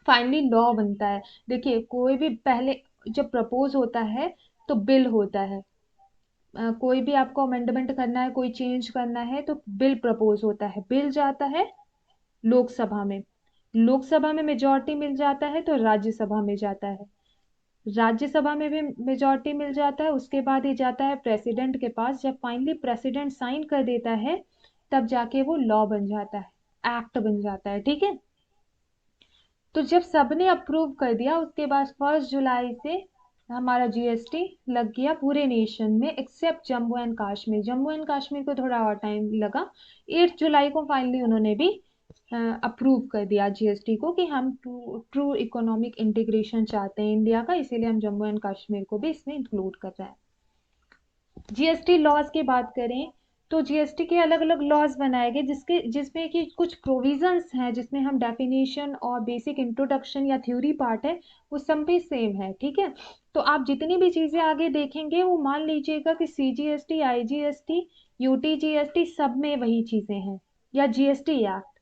फाइनली लॉ बनता है। देखिए, कोई भी पहले जब प्रपोज होता है तो बिल होता है। कोई भी आपको अमेंडमेंट करना है, कोई चेंज करना है, तो बिल प्रपोज होता है, बिल जाता है लोकसभा में, लोकसभा में मेजोरिटी मिल जाता है तो राज्यसभा में जाता है, राज्यसभा में भी मेजोरिटी मिल जाता है, उसके बाद ये जाता है प्रेसिडेंट के पास। जब फाइनली प्रेसिडेंट साइन कर देता है, तब जाके वो लॉ बन जाता है, एक्ट बन जाता है, ठीक है। तो जब सबने अप्रूव कर दिया, उसके बाद 1 जुलाई से हमारा जीएसटी लग गया पूरे नेशन में, except Jammu and Kashmir. Jammu and Kashmir को थोड़ा और टाइम लगा। 8 जुलाई को फाइनली उन्होंने भी अप्रूव कर दिया जीएसटी को कि हम ट्रू इकोनॉमिक इंटीग्रेशन चाहते हैं इंडिया का, इसीलिए हम जम्मू एंड कश्मीर को भी इसमें इंक्लूड कर रहे हैं। जीएसटी लॉज की बात करें तो जीएसटी के अलग अलग लॉज बनाए गए, जिसमें कि कुछ प्रोविजंस हैं, जिसमें हम डेफिनेशन और बेसिक इंट्रोडक्शन या थ्योरी पार्ट है, वो सब भी सेम है, ठीक है। तो आप जितनी भी चीजें आगे देखेंगे, वो मान लीजिएगा कि सीजीएसटी, आईजीएसटी, यूटीजीएसटी सब में वही चीजें हैं, या जीएसटी एक्ट।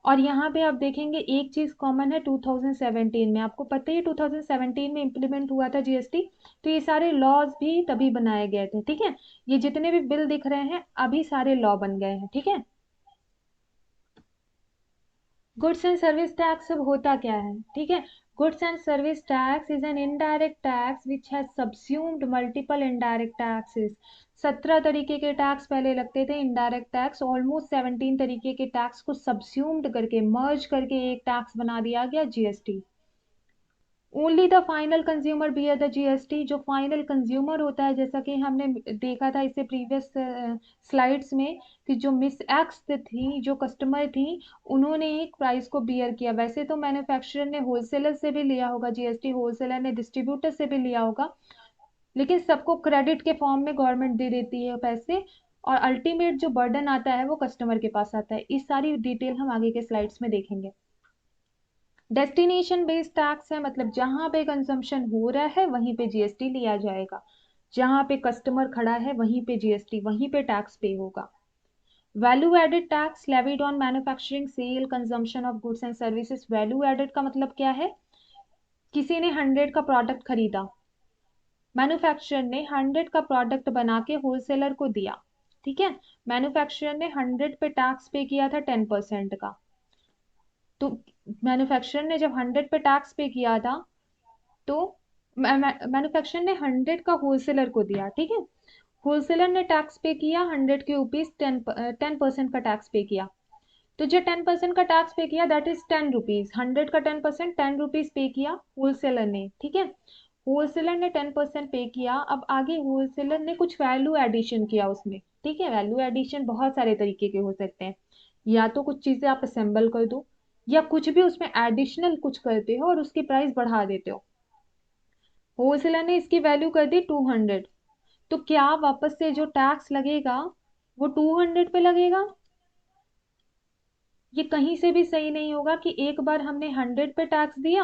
और यहाँ पे आप देखेंगे एक चीज कॉमन है 2017 में, आपको पता ही है 2017 में इम्प्लीमेंट हुआ था जीएसटी, तो ये सारे लॉज भी तभी बनाए गए थे, ठीक है। ये जितने भी बिल दिख रहे हैं अभी सारे लॉ बन गए हैं, ठीक है। गुड्स एंड सर्विस टैक्स अब होता क्या है, ठीक है। Goods and service tax is an indirect tax which has subsumed multiple indirect taxes. 17 तरीके के टैक्स पहले लगते थे इनडायरेक्ट टैक्स, ऑलमोस्ट 17 तरीके के टैक्स को सबस्यूम्ड करके, मर्ज करके एक टैक्स बना दिया गया GST. Only the final consumer bear the GST. जो फाइनल कंज्यूमर होता है, जैसा कि हमने देखा था इससे प्रीवियस स्लाइड्स में, कि जो मिस एक्स थी, जो कस्टमर थी, उन्होंने एक प्राइस को बियर किया। वैसे तो मैन्युफैक्चरर ने होलसेलर से भी लिया होगा जीएसटी, होलसेलर ने डिस्ट्रीब्यूटर से भी लिया होगा, लेकिन सबको क्रेडिट के फॉर्म में गवर्नमेंट दे देती है पैसे, और अल्टीमेट जो बर्डन आता है वो कस्टमर के पास आता है। इस सारी डिटेल हम आगे के स्लाइड्स में देखेंगे। डेस्टिनेशन बेस्ड टैक्स है, मतलब जहां पे कंजम्पशन हो रहा है वहीं पे जीएसटी लिया जाएगा, जहां पे कस्टमर खड़ा है वहीं पे जीएसटी, वहीं पे टैक्स पे होगा। Value added tax levied on manufacturing, sale, consumption of goods and services. Value added का मतलब क्या है? किसी ने 100 का प्रोडक्ट खरीदा, मैन्युफैक्चरर ने 100 का प्रोडक्ट बना के होलसेलर को दिया, ठीक है। मैन्युफैक्चरर ने 100 पे टैक्स पे किया था 10% का, तो मैन्युफैक्चरर ने जब 100 पे टैक्स पे किया था, तो मैन्युफैक्चरर ने 100 का होलसेलर को दिया, ठीक है। होलसेलर ने टैक्स पे किया 100 के रुपीज, 10% का टैक्स पे किया। तो जो 10% का टैक्स पे किया दैट इज 10 रुपीज, 100 का 10%, 10 रुपीज पे किया होलसेलर ने, ठीक है। होलसेलर ने 10% पे किया। अब आगे होलसेलर ने कुछ वैल्यू एडिशन किया उसमें, ठीक है। वैल्यू एडिशन बहुत सारे तरीके के हो सकते हैं, या तो कुछ चीजें आप असेंबल कर दो, या कुछ भी उसमें एडिशनल कुछ करते हो और उसकी प्राइस बढ़ा देते हो। होलसेलर ने इसकी वैल्यू कर दी 200, तो क्या वापस से जो टैक्स लगेगा वो 200 पे लगेगा? ये कहीं से भी सही नहीं होगा कि एक बार हमने 100 पे टैक्स दिया,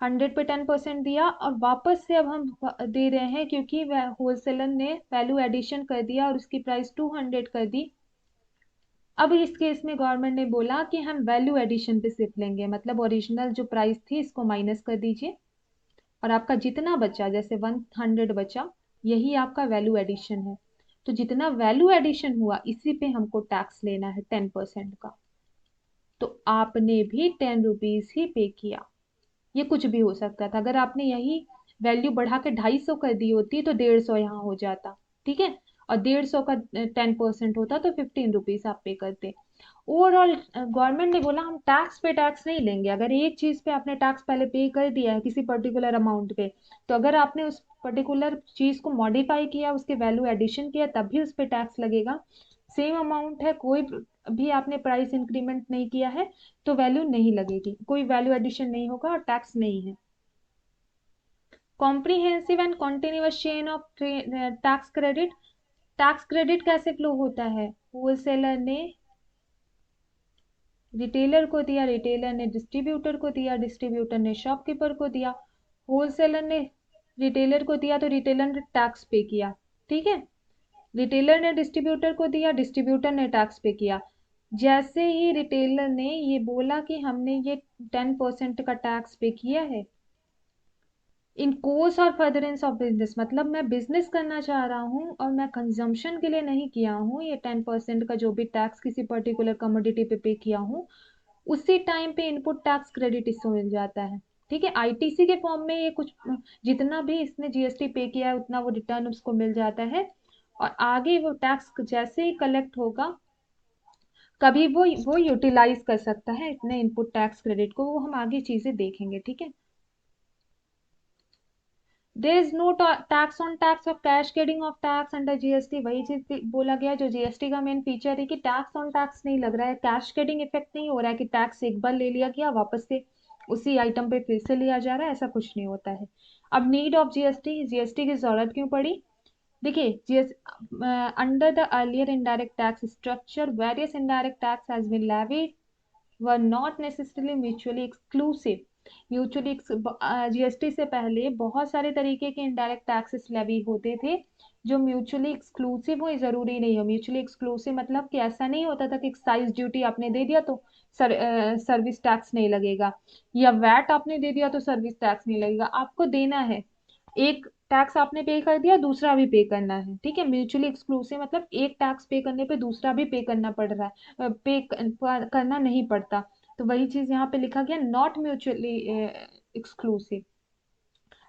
100 पे 10% दिया, और वापस से अब हम दे रहे हैं क्योंकि होलसेलर ने वैल्यू एडिशन कर दिया और उसकी प्राइस 200 कर दी। अब इस केस में गवर्नमेंट ने बोला कि हम वैल्यू एडिशन पे सिर्फ लेंगे, मतलब ओरिजिनल जो प्राइस थी इसको माइनस कर दीजिए, और आपका जितना बचा, जैसे 100 बचा, यही आपका वैल्यू एडिशन है। तो जितना वैल्यू एडिशन हुआ इसी पे हमको टैक्स लेना है 10% का। तो आपने भी 10 रुपीज ही पे किया। ये कुछ भी हो सकता था, अगर आपने यही वैल्यू बढ़ा के 250 कर दी होती तो 150 यहाँ हो जाता, ठीक है। और 150 का 10% होता तो 15 रुपीज आप पे करते। ओवरऑल गवर्नमेंट ने बोला हम टैक्स पे टैक्स नहीं लेंगे। अगर एक चीज पे आपने टैक्स पहले पे कर दिया है किसी पर्टिकुलर अमाउंट पे, तो अगर आपने उस पर्टिकुलर चीज को मॉडिफाई किया, उसके वैल्यू एडिशन किया, तब भी उस पे टैक्स लगेगा। सेम अमाउंट है, कोई भी आपने प्राइस इंक्रीमेंट नहीं किया है, तो वैल्यू नहीं लगेगी, कोई वैल्यू एडिशन नहीं होगा और टैक्स नहीं है। Comprehensive and continuous chain of tax credit. Tax credit कैसे फ्लो होता है? होलसेलर ने रिटेलर को दिया, रिटेलर ने डिस्ट्रीब्यूटर को दिया, डिस्ट्रीब्यूटर ने शॉपकीपर को दिया, होलसेलर ने रिटेलर को दिया तो रिटेलर ने टैक्स पे किया, ठीक है। रिटेलर ने डिस्ट्रीब्यूटर को दिया, डिस्ट्रीब्यूटर ने टैक्स पे किया। जैसे ही रिटेलर ने ये बोला कि हमने ये 10% का टैक्स पे किया है, इन कोर्स और फर्दरेंस ऑफ बिजनेस, मतलब मैं बिजनेस करना चाह रहा हूँ और मैं कंजम्पशन के लिए नहीं किया हूँ, ये 10% का जो भी टैक्स किसी पर्टिकुलर कमोडिटी पे किया हूँ, उसी टाइम पे इनपुट टैक्स क्रेडिट इसको मिल जाता है, ठीक है। आईटीसी के फॉर्म में ये कुछ, जितना भी इसने जीएसटी पे किया है उतना वो रिटर्न उसको मिल जाता है, और आगे वो टैक्स जैसे ही कलेक्ट होगा, कभी वो यूटिलाइज कर सकता है इतने इनपुट टैक्स क्रेडिट को, वो हम आगे चीजें देखेंगे, ठीक है। There is no tax on tax और cascading of tax under GST. वही चीज बोला गया जो जीएसटी का मेन फीचर है, कि टैक्स ऑन टैक्स नहीं लग रहा है, कैशकेडिंग इफेक्ट नहीं हो रहा है कि टैक्स एक बार ले लिया गया वापस से उसी आइटम पे फिर से लिया जा रहा है, ऐसा कुछ नहीं होता है। अब नीड ऑफ जीएसटी, जीएसटी की जरूरत क्यों पड़ी? देखिए, GS under the earlier indirect tax structure various indirect tax has been levied were not necessarily mutually exclusive. Mutually GST से पहले बहुत सारे तरीके के इनडायरेक्ट टैक्सेस लेवी होते थे जो म्यूचुअली एक्सक्लूसिव हो, ये जरूरी नहीं हो। म्यूचुअली एक्सक्लूसिव मतलब कि ऐसा नहीं होता था कि एक्साइज ड्यूटी आपने दे दिया तो सर्विस टैक्स नहीं लगेगा, या वैट आपने दे दिया तो सर्विस टैक्स नहीं लगेगा। आपको देना है, एक टैक्स आपने पे कर दिया, दूसरा भी पे करना है, ठीक है। म्यूचुअली एक्सक्लूसिव मतलब एक टैक्स पे करने पे दूसरा भी पे करना पड़ रहा है, करना नहीं पड़ता। तो वही चीज यहाँ पे लिखा गया, नॉट म्यूचुअली एक्सक्लूसिव।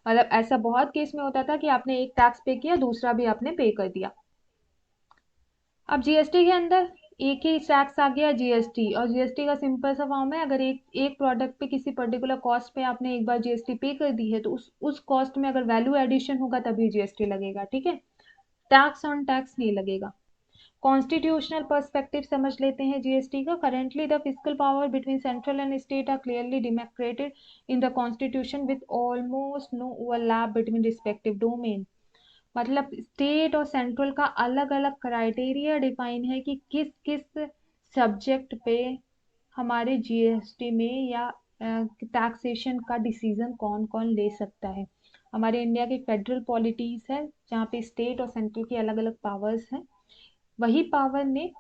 मतलब ऐसा बहुत केस में होता था कि आपने एक टैक्स पे किया, दूसरा भी आपने पे कर दिया। अब जीएसटी के अंदर एक ही टैक्स आ गया जीएसटी, और जीएसटी का सिंपल सा फॉर्म है, अगर एक एक प्रोडक्ट पे किसी पर्टिकुलर कॉस्ट पे आपने एक बार जीएसटी पे कर दी है तो उस कॉस्ट में अगर वैल्यू एडिशन होगा तभी जीएसटी लगेगा, ठीक है। टैक्स ऑन टैक्स नहीं लगेगा। कॉन्स्टिट्यूशनल पर्सपेक्टिव समझ लेते हैं जीएसटी का। Currently the physical power between central and state are clearly demarcated in the constitution with almost no overlap between respective domain. मतलब स्टेट और सेंट्रल का अलग अलग क्राइटेरिया डिफाइन है कि किस किस सब्जेक्ट पे हमारे जीएसटी में या टैक्सेशन का डिसीजन कौन कौन ले सकता है। हमारे इंडिया की फेडरल पॉलिटीज है जहाँ पे स्टेट और सेंट्रल की अलग अलग पावर्स हैं। वही पावर ने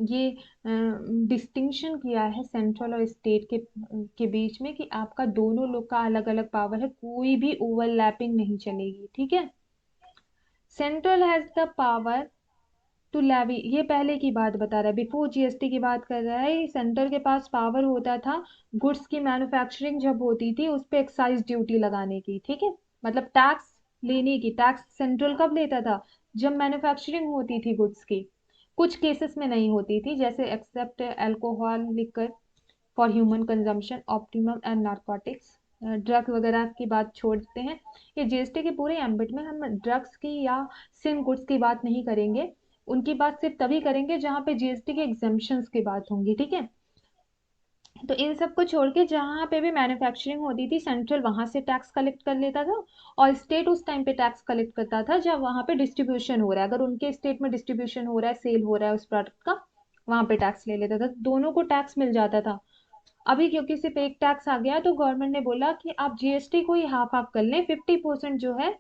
ये डिस्टिंक्शन किया है सेंट्रल और स्टेट के बीच में, कि आपका दोनों लोग का अलग अलग पावर है, कोई भी ओवरलैपिंग नहीं चलेगी, ठीक है। Central has the power to levy, ये पहले की बात बता रहा है, बिफोर जीएसटी की बात कर रहा है। सेंटर के पास पावर होता था गुड्स की मैन्युफैक्चरिंग जब होती थी उस पे एक्साइज ड्यूटी लगाने की, ठीक है, मतलब टैक्स लेने की। टैक्स सेंट्रल कब लेता था? जब मैन्युफैक्चरिंग होती थी गुड्स की। कुछ केसेस में नहीं होती थी, जैसे except alcohol, liquor for human consumption, optimum and narcotics. Drug वगैरह की बात छोड़ते हैं, ये जीएसटी के पूरे एम्बिट में हम ड्रग्स की या सिन गुड्स की बात नहीं करेंगे। उनकी बात सिर्फ तभी करेंगे जहां पे जीएसटी के एग्जेम्पशंस की बात होंगी, ठीक है। तो इन सब को छोड़ के जहां पे भी मैन्युफैक्चरिंग होती थी सेंट्रल वहां से टैक्स कलेक्ट कर लेता था, और स्टेट उस टाइम पे टैक्स कलेक्ट करता था जब वहां पे डिस्ट्रीब्यूशन हो रहा है। अगर उनके स्टेट में डिस्ट्रीब्यूशन हो रहा है, सेल हो रहा है उस प्रोडक्ट का, वहां पे टैक्स ले लेता था, दोनों को टैक्स मिल जाता था। अभी क्योंकि सिर्फ एक टैक्स आ गया तो गवर्नमेंट ने बोला कि आप जीएसटी को ही हाफ हाफ कर लें, 50% जो है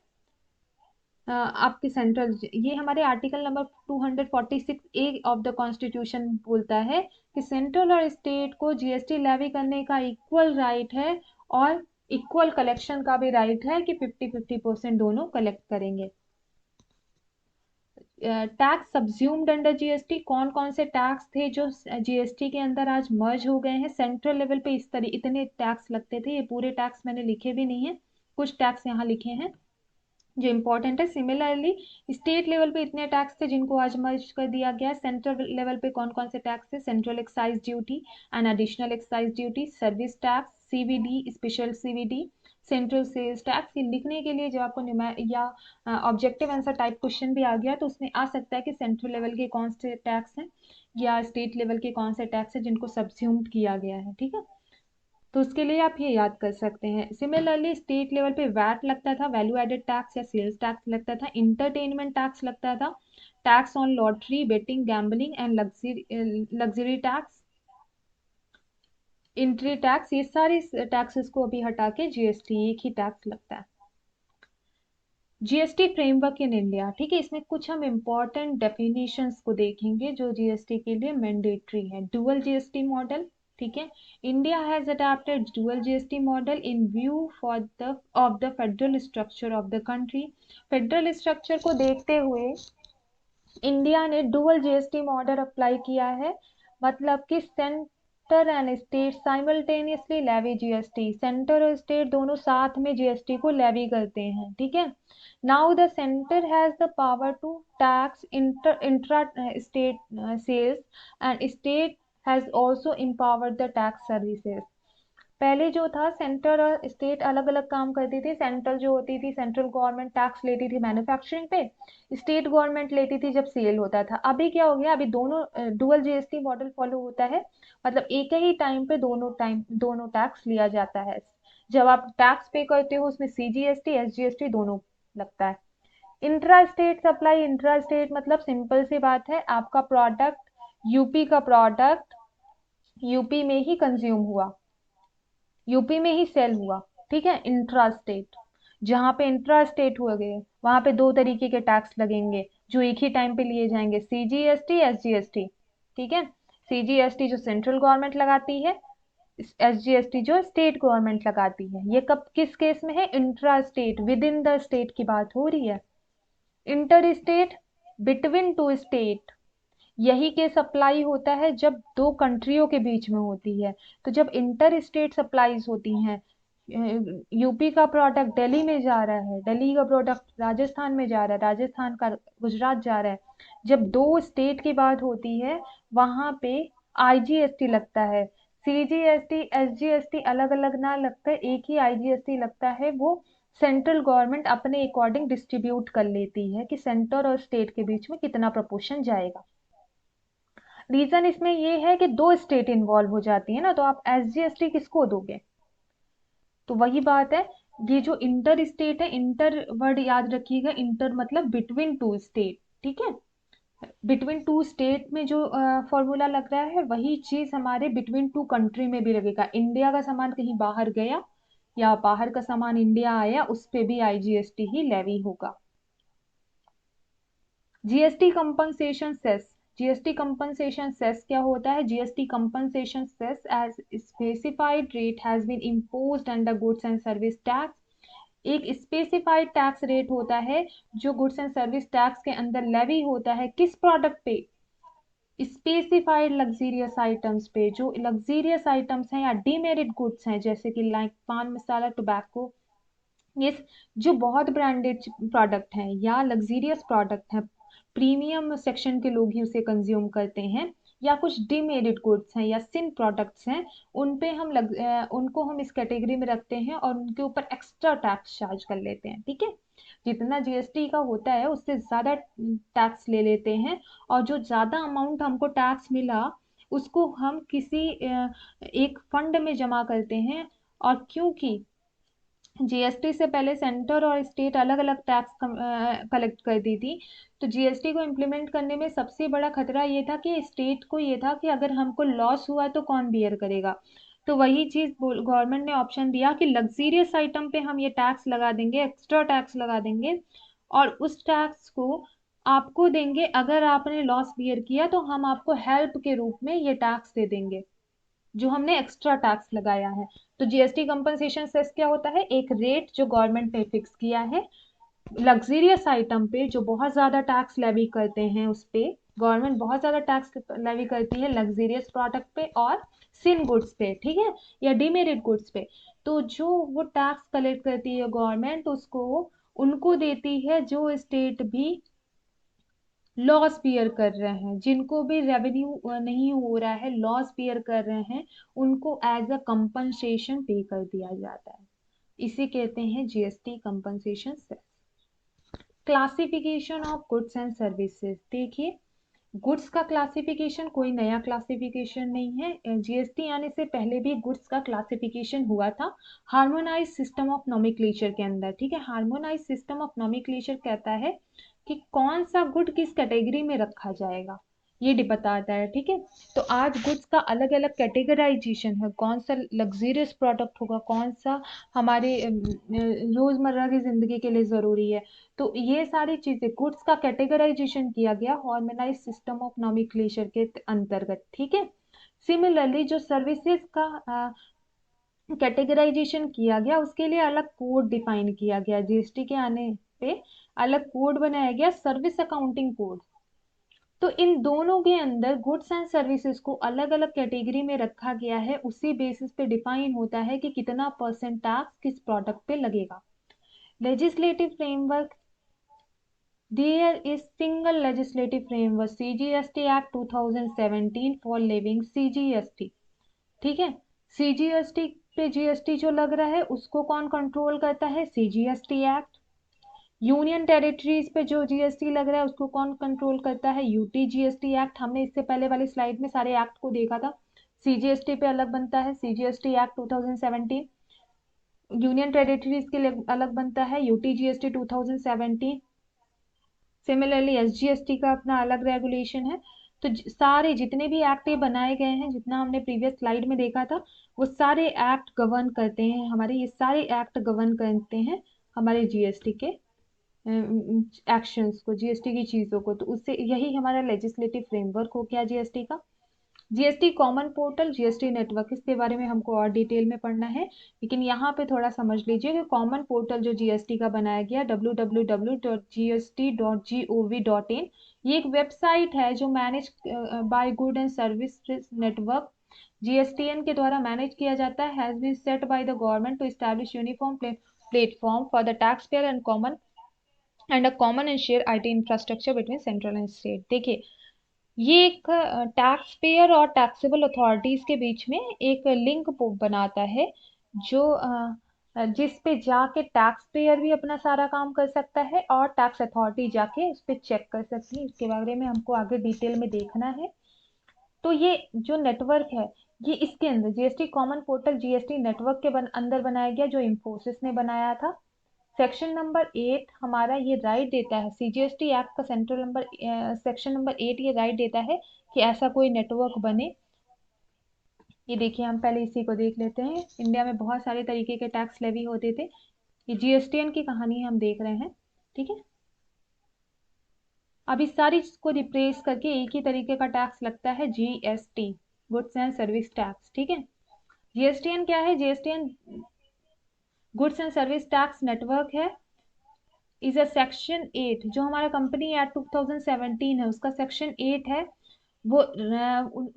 आपके सेंट्रल। ये हमारे article number 246 A of the constitution बोलता है कि सेंट्रल और स्टेट को जीएसटी लेवी करने का इक्वल राइट है, और इक्वल कलेक्शन का भी राइट है कि 50-50% दोनों कलेक्ट करेंगे। टैक्स सब्ज्यूम्ड अंडर जीएसटी, कौन कौन से टैक्स थे जो जीएसटी के अंदर आज मर्ज हो गए हैं? सेंट्रल लेवल पे इस तरह इतने टैक्स लगते थे, ये पूरे टैक्स मैंने लिखे भी नहीं है, कुछ टैक्स यहाँ लिखे हैं जो इम्पोर्टेंट है। सिमिलरली स्टेट लेवल पे इतने टैक्स थे जिनको आज मर्ज कर दिया गया। सेंट्रल लेवल पे कौन कौन से टैक्स थे? Central excise duty and additional excise duty, service tax, CVD, special CVD, central sales tax. ये लिखने के लिए जब आपको या ऑब्जेक्टिव आंसर टाइप क्वेश्चन भी आ गया तो उसमें आ सकता है कि सेंट्रल लेवल के कौन से टैक्स हैं या स्टेट लेवल के कौन से टैक्स हैं जिनको सब्स्यूम्ड किया गया है, ठीक है। तो उसके लिए आप ये याद कर सकते हैं। सिमिलरली स्टेट लेवल पे वैट लगता था, वैल्यू एडेड टैक्स या सेल्स टैक्स लगता था, इंटरटेनमेंट टैक्स लगता था, tax on lottery, betting, gambling and luxury tax, entry tax. ये सारी टैक्सेस को अभी हटा के जीएसटी एक ही टैक्स लगता है। जीएसटी फ्रेमवर्क इन इंडिया, ठीक है, इसमें कुछ हम इम्पोर्टेंट डेफिनेशंस को देखेंगे जो जीएसटी के लिए मैंडेटरी है। डुअल जीएसटी मॉडल, ठीक है, India has adopted dual GST model in view for the of the federal structure of the country. Federal structure को देखते हुए इंडिया ने डुअल जीएसटी मॉडल अप्लाई किया है, मतलब कि centre and state simultaneously levy GST, centre और स्टेट दोनों साथ में जीएसटी को लेवी करते हैं, ठीक है। Now the centre has the power to tax intra state sales and state has also empowered the tax services. पहले जो था सेंटर और स्टेट अलग अलग काम करती थी। सेंट्रल जो होती थी, सेंट्रल गवर्नमेंट टैक्स लेती थी मैन्युफैक्चरिंग पे, स्टेट गवर्नमेंट लेती थी जब सेल होता था। अभी क्या हो गया, अभी दोनों डुअल जीएसटी मॉडल फॉलो होता है, मतलब एक ही दोनों टैक्स लिया जाता है। जब आप टैक्स पे करते हो उसमें सीजीएसटी एसजीएसटी दोनों लगता है। Intra state supply, intra state मतलब सिंपल सी बात है, आपका प्रोडक्ट यूपी का प्रोडक्ट यूपी में ही कंज्यूम हुआ, यूपी में ही सेल हुआ, ठीक है। इंट्रा स्टेट, जहां पे इंट्रा स्टेट हुए गए वहां पे दो तरीके के टैक्स लगेंगे जो एक ही टाइम पे लिए जाएंगे, सीजीएसटी एसजीएसटी, ठीक है। सीजीएसटी जो सेंट्रल गवर्नमेंट लगाती है, एसजीएसटी जो स्टेट गवर्नमेंट लगाती है। ये कब किस केस में है? Intra state, with in the state की बात हो रही है। Inter state, between two state, यही केस अप्लाई होता है जब दो कंट्रियों के बीच में होती है। तो जब इंटर स्टेट सप्लाईज होती हैं, यूपी का प्रोडक्ट दिल्ली में जा रहा है, दिल्ली का प्रोडक्ट राजस्थान में जा रहा है, राजस्थान का गुजरात जा रहा है, जब दो स्टेट की बात होती है वहां पे आईजीएसटी लगता है। सीजीएसटी एसजीएसटी अलग अलग ना लगता है, एक ही आईजीएसटी लगता है। वो सेंट्रल गवर्नमेंट अपने अकॉर्डिंग डिस्ट्रीब्यूट कर लेती है कि सेंटर और स्टेट के बीच में कितना प्रोपोर्शन जाएगा। रीजन इसमें ये है कि दो स्टेट इन्वॉल्व हो जाती है ना, तो आप एसजीएसटी किसको दोगे? तो वही बात है, ये जो इंटर स्टेट है, इंटर वर्ड याद रखिएगा, इंटर मतलब बिटवीन टू स्टेट, ठीक है। बिटवीन टू स्टेट में जो फॉर्मूला लग रहा है वही चीज हमारे बिटवीन टू कंट्री में भी लगेगा। इंडिया का सामान कहीं बाहर गया या बाहर का सामान इंडिया आया, उस पे भी आईजीएसटी ही लेवी होगा। GST compensation cess, GST compensation cess क्या होता है? GST compensation cess as specified rate has been imposed under goods and service tax. एक स्पेसिफाइड टैक्स रेट होता है जो गुड्स एंड सर्विस टैक्स के अंदर लेवी होता है किस प्रोडक्ट पे, स्पेसिफाइड लग्जीरियस आइटम्स पे। जो लग्जीरियस आइटम्स हैं या डीमेरिट गुड्स हैं जैसे कि लाइक पान मसाला, टोबैको, ये जो बहुत ब्रांडेड प्रोडक्ट हैं या लग्जीरियस प्रोडक्ट हैं, प्रीमियम सेक्शन के लोग ही उसे कंज्यूम करते हैं, या कुछ डीमेरिट गुड्स हैं या सिन प्रोडक्ट्स हैं, उन पे उनको हम इस कैटेगरी में रखते हैं और उनके ऊपर एक्स्ट्रा टैक्स चार्ज कर लेते हैं। ठीक है, जितना जीएसटी का होता है उससे ज़्यादा टैक्स ले लेते हैं, और जो ज़्यादा अमाउंट हमको टैक्स मिला उसको हम किसी एक फंड में जमा करते हैं। और क्योंकि जीएसटी से पहले सेंटर और स्टेट अलग अलग टैक्स कलेक्ट करती थी, तो जीएसटी को इम्प्लीमेंट करने में सबसे बड़ा खतरा ये था कि स्टेट को ये था कि अगर हमको लॉस हुआ तो कौन बियर करेगा। तो वही चीज गवर्नमेंट ने ऑप्शन दिया कि लग्जीरियस आइटम पे हम ये टैक्स लगा देंगे, एक्स्ट्रा टैक्स लगा देंगे, और उस टैक्स को आपको देंगे। अगर आपने लॉस बियर किया तो हम आपको हेल्प के रूप में ये टैक्स दे देंगे जो हमने एक्स्ट्रा टैक्स लगाया है। तो जीएसटी कंपनसेशन सेस क्या होता है, एक रेट जो गवर्नमेंट ने फिक्स किया है लग्जीरियस आइटम पे जो बहुत ज्यादा टैक्स लेवी करते हैं, उस पे गवर्नमेंट बहुत ज्यादा टैक्स लेवी करती है लग्जीरियस प्रोडक्ट पे और सिन गुड्स पे, ठीक है, या डीमेरिट गुड्स पे। तो जो वो टैक्स कलेक्ट करती है गवर्नमेंट उसको उनको देती है जो स्टेट भी लॉस बियर कर रहे हैं, जिनको भी रेवेन्यू नहीं हो रहा है, लॉस बियर कर रहे हैं, उनको एज अ कंपनसेशन पे कर दिया जाता है। इसे कहते हैं GST compensation cess. Classification of goods and services. देखिए, गुड्स का क्लासिफिकेशन कोई नया क्लासिफिकेशन नहीं है, जीएसटी आने से पहले भी गुड्स का क्लासिफिकेशन हुआ था हार्मोनाइज सिस्टम ऑफ नोमेक्लेचर के अंदर। ठीक है, हार्मोनाइज सिस्टम ऑफ नोमेक्लेचर कहता है कि कौन सा गुड किस कैटेगरी में रखा जाएगा, ये बताता है। ठीक है, तो आज गुड्स का अलग अलग कैटेगराइजेशन है, कौन सा लग्जरियस प्रोडक्ट होगा, कौन सा हमारे रोजमर्रा की जिंदगी के लिए जरूरी है। तो ये सारी चीजें गुड्स का कैटेगराइजेशन किया गया हार्मोनाइज सिस्टम ऑफ नोमेक्लेचर के अंतर्गत। ठीक है, सिमिलरली जो सर्विसेज का कैटेगराइजेशन किया गया उसके लिए अलग कोड डिफाइन किया गया, जीएसटी के आने पे अलग कोड बनाया गया, सर्विस अकाउंटिंग कोड। तो इन दोनों के अंदर गुड्स एंड सर्विसेज को अलग अलग कैटेगरी में रखा गया है, उसी बेसिस पे डिफाइन होता है कि कितना परसेंट टैक्स किस प्रोडक्ट पे लगेगा। Legislative framework, there is single legislative framework CGST act 2017 for living CGST. ठीक है, सीजीएसटी पे जीएसटी जो लग रहा है उसको कौन कंट्रोल करता है, सीजीएसटी एक्ट। यूनियन टेरिटरीज पे जो जीएसटी लग रहा है उसको कौन कंट्रोल करता है, यूटी जीएसटी एक्ट। हमने इससे पहले वाली स्लाइड में सारे एक्ट को देखा था। सीजीएसटी पे अलग बनता है सीजीएसटी एक्ट 2017, यूनियन टेरिटरीज के लिए अलग बनता है यूटी जीएसटी 2017। सिमिलरली एसजीएसटी का अपना अलग रेगुलेशन है। तो सारे जितने भी एक्ट ये बनाए गए हैं, जितना हमने प्रीवियस स्लाइड में देखा था, वो सारे एक्ट गवर्न करते हैं हमारे, ये सारे एक्ट गवर्न करते हैं हमारे जीएसटी के एक्शंस को, जीएसटी की चीजों को। तो उससे यही हमारा लेजिस्लेटिव फ्रेमवर्क हो गया जीएसटी का। GST common portal, GST network, इसके बारे में हमको और डिटेल में पढ़ना है, लेकिन यहाँ पे थोड़ा समझ लीजिए कि कॉमन पोर्टल जो जीएसटी का बनाया गया www.gst.gov.in, ये एक वेबसाइट है जो manage by good and service network GSTN के द्वारा मैनेज किया जाता है, has been set by the government to establish uniform platform for the tax payer and common and share IT infrastructure between central and state. देखिए, ये एक टैक्स पेयर और टैक्सेबल अथॉरिटीज के बीच में एक लिंक बनाता है, जो जिस पे जाके टैक्स पेयर भी अपना सारा काम कर सकता है और टैक्स अथॉरिटी जाके उस पर चेक कर सकती है। इसके बारे में हमको आगे डिटेल में देखना है। तो ये जो नेटवर्क है, ये इसके अंदर GST common portal GST network के अंदर बनाया गया, जो इंफोसिस ने बनाया था। सेक्शन नंबर 8 हमारा ये राइट देता है, सीजीएसटी एक्ट का सेक्शन नंबर 8 ये राइट देता है कि ऐसा कोई नेटवर्क बने। ये देखिए, हम पहले इसी को देख लेते हैं। इंडिया में बहुत सारे तरीके के टैक्स लेवी होते थे, ये जीएसटीएन की कहानी हम देख रहे हैं। ठीक है, अब इस सारी चीज को रिप्लेस करके एक ही तरीके का टैक्स लगता है, GST, goods and service tax. ठीक है, जीएसटीएन क्या है, GSTN goods and service tax network है, इज अ सेक्शन 8, जो हमारा कंपनी एक्ट 2017 है उसका सेक्शन 8 है। वो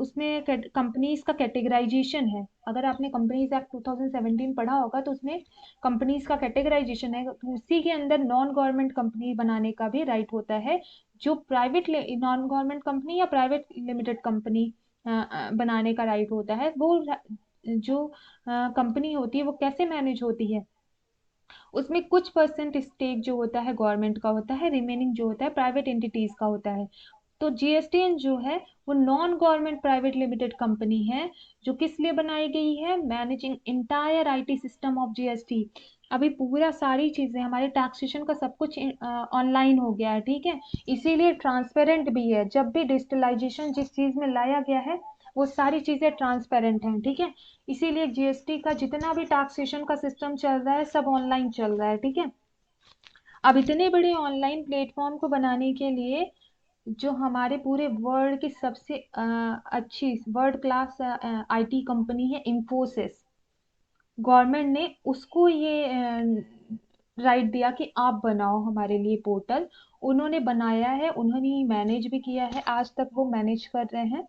उसमें कंपनीज का कैटेगराइजेशन है। अगर आपने कंपनीज एक्ट 2017 पढ़ा होगा तो उसमें कंपनीज का कैटेगराइजेशन है, तो उसी के अंदर नॉन गवर्नमेंट कंपनी बनाने का भी राइट होता है। जो प्राइवेट नॉन गवर्नमेंट कंपनी या प्राइवेट लिमिटेड कंपनी बनाने का राइट होता है, वो जो कंपनी होती है वो कैसे मैनेज होती है, उसमें कुछ परसेंट स्टेक जो होता है गवर्नमेंट का होता है, रिमेनिंग जो होता है प्राइवेट एंटिटीज का होता है। तो जीएसटीएन जो है वो non government private limited company है, जो किस लिए बनाई गई है, managing entire IT system of GST. अभी पूरा सारी चीजें हमारे टैक्सेशन का सब कुछ ऑनलाइन हो गया है, ठीक है, इसीलिए ट्रांसपेरेंट भी है। जब भी डिजिटलाइजेशन जिस चीज में लाया गया है वो सारी चीजें ट्रांसपेरेंट हैं, ठीक है। इसीलिए जीएसटी का जितना भी टैक्सेशन का सिस्टम चल रहा है सब ऑनलाइन चल रहा है, ठीक है। अब इतने बड़े ऑनलाइन प्लेटफॉर्म को बनाने के लिए जो हमारे पूरे वर्ल्ड की सबसे अच्छी वर्ल्ड क्लास आईटी कंपनी है इंफोसिस, गवर्नमेंट ने उसको ये राइट दिया कि आप बनाओ हमारे लिए पोर्टल। उन्होंने बनाया है, उन्होंने ही मैनेज भी किया है, आज तक वो मैनेज कर रहे हैं।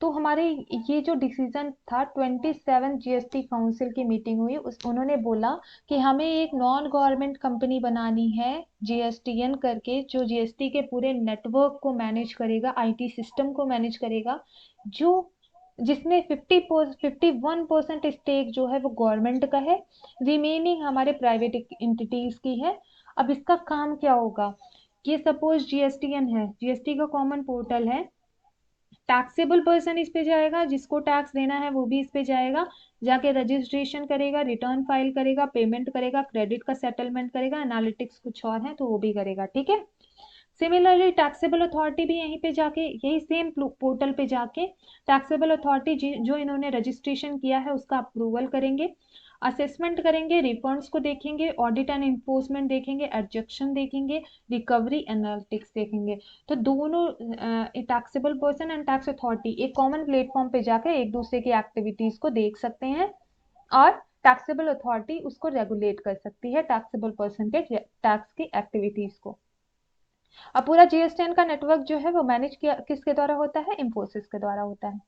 तो हमारे ये जो डिसीजन था, 27 जीएसटी काउंसिल की मीटिंग हुई, उस उन्होंने बोला कि हमें एक नॉन गवर्नमेंट कंपनी बनानी है जीएसटीएन करके, जो जीएसटी के पूरे नेटवर्क को मैनेज करेगा, आईटी सिस्टम को मैनेज करेगा, जो जिसमें 51% स्टेक जो है वो गवर्नमेंट का है, रिमेनिंग हमारे प्राइवेट एंटिटीज की है। अब इसका काम क्या होगा, ये सपोज जीएसटीएन है, जीएसटी का कॉमन पोर्टल है, टैक्सेबल पर्सन इस पे जाएगा, जिसको टैक्स देना है वो भी इस पे जाएगा, जाके रजिस्ट्रेशन करेगा, रिटर्न फाइल करेगा, पेमेंट करेगा, क्रेडिट का सेटलमेंट करेगा, एनालिटिक्स कुछ और है तो वो भी करेगा, ठीक है। सिमिलरली टैक्सेबल अथॉरिटी भी यहीं पे जाके, यही सेम पोर्टल पे जाके टैक्सेबल अथॉरिटी जो इन्होंने रजिस्ट्रेशन किया है उसका अप्रूवल करेंगे, असेसमेंट करेंगे, रिफंड्स को देखेंगे, ऑडिट एंड इन्फोर्समेंट देखेंगे, एडजक्शन देखेंगे, रिकवरी एनालिटिक्स देखेंगे। तो दोनों taxable person and tax authority एक कॉमन प्लेटफॉर्म पे जाकर एक दूसरे की एक्टिविटीज को देख सकते हैं, और टैक्सेबल अथॉरिटी उसको रेगुलेट कर सकती है टैक्सेबल पर्सन के टैक्स की एक्टिविटीज को। अब पूरा जीएसटीएन का नेटवर्क जो है वो मैनेज किया किसके द्वारा होता है, इंफोसिस के द्वारा होता है।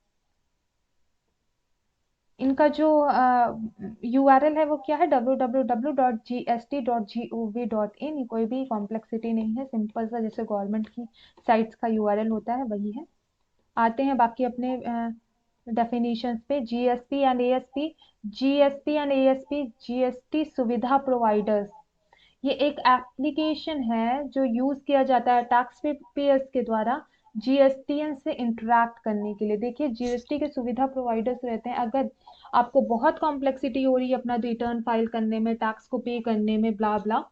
इनका जो यूआरएल है वो क्या है, www.gst.gov.in। कोई भी कॉम्प्लेक्सिटी नहीं है, सिंपल सा जैसे गवर्नमेंट की साइट्स का यूआरएल होता है वही है। आते हैं बाकी अपने डेफिनेशंस पे। GSP and ASP, GSP and ASP, GST सुविधा प्रोवाइडर्स, ये एक एप्लीकेशन है जो यूज किया जाता है टैक्स पेयर्स के द्वारा जीएसटीएन से इंटरेक्ट करने के लिए। देखिए जीएसटी के सुविधा प्रोवाइडर्स रहते हैं, अगर आपको बहुत कॉम्प्लेक्सिटी हो रही है अपना रिटर्न फाइल करने में, टैक्स को पे करने में, ब्ला ब्ला,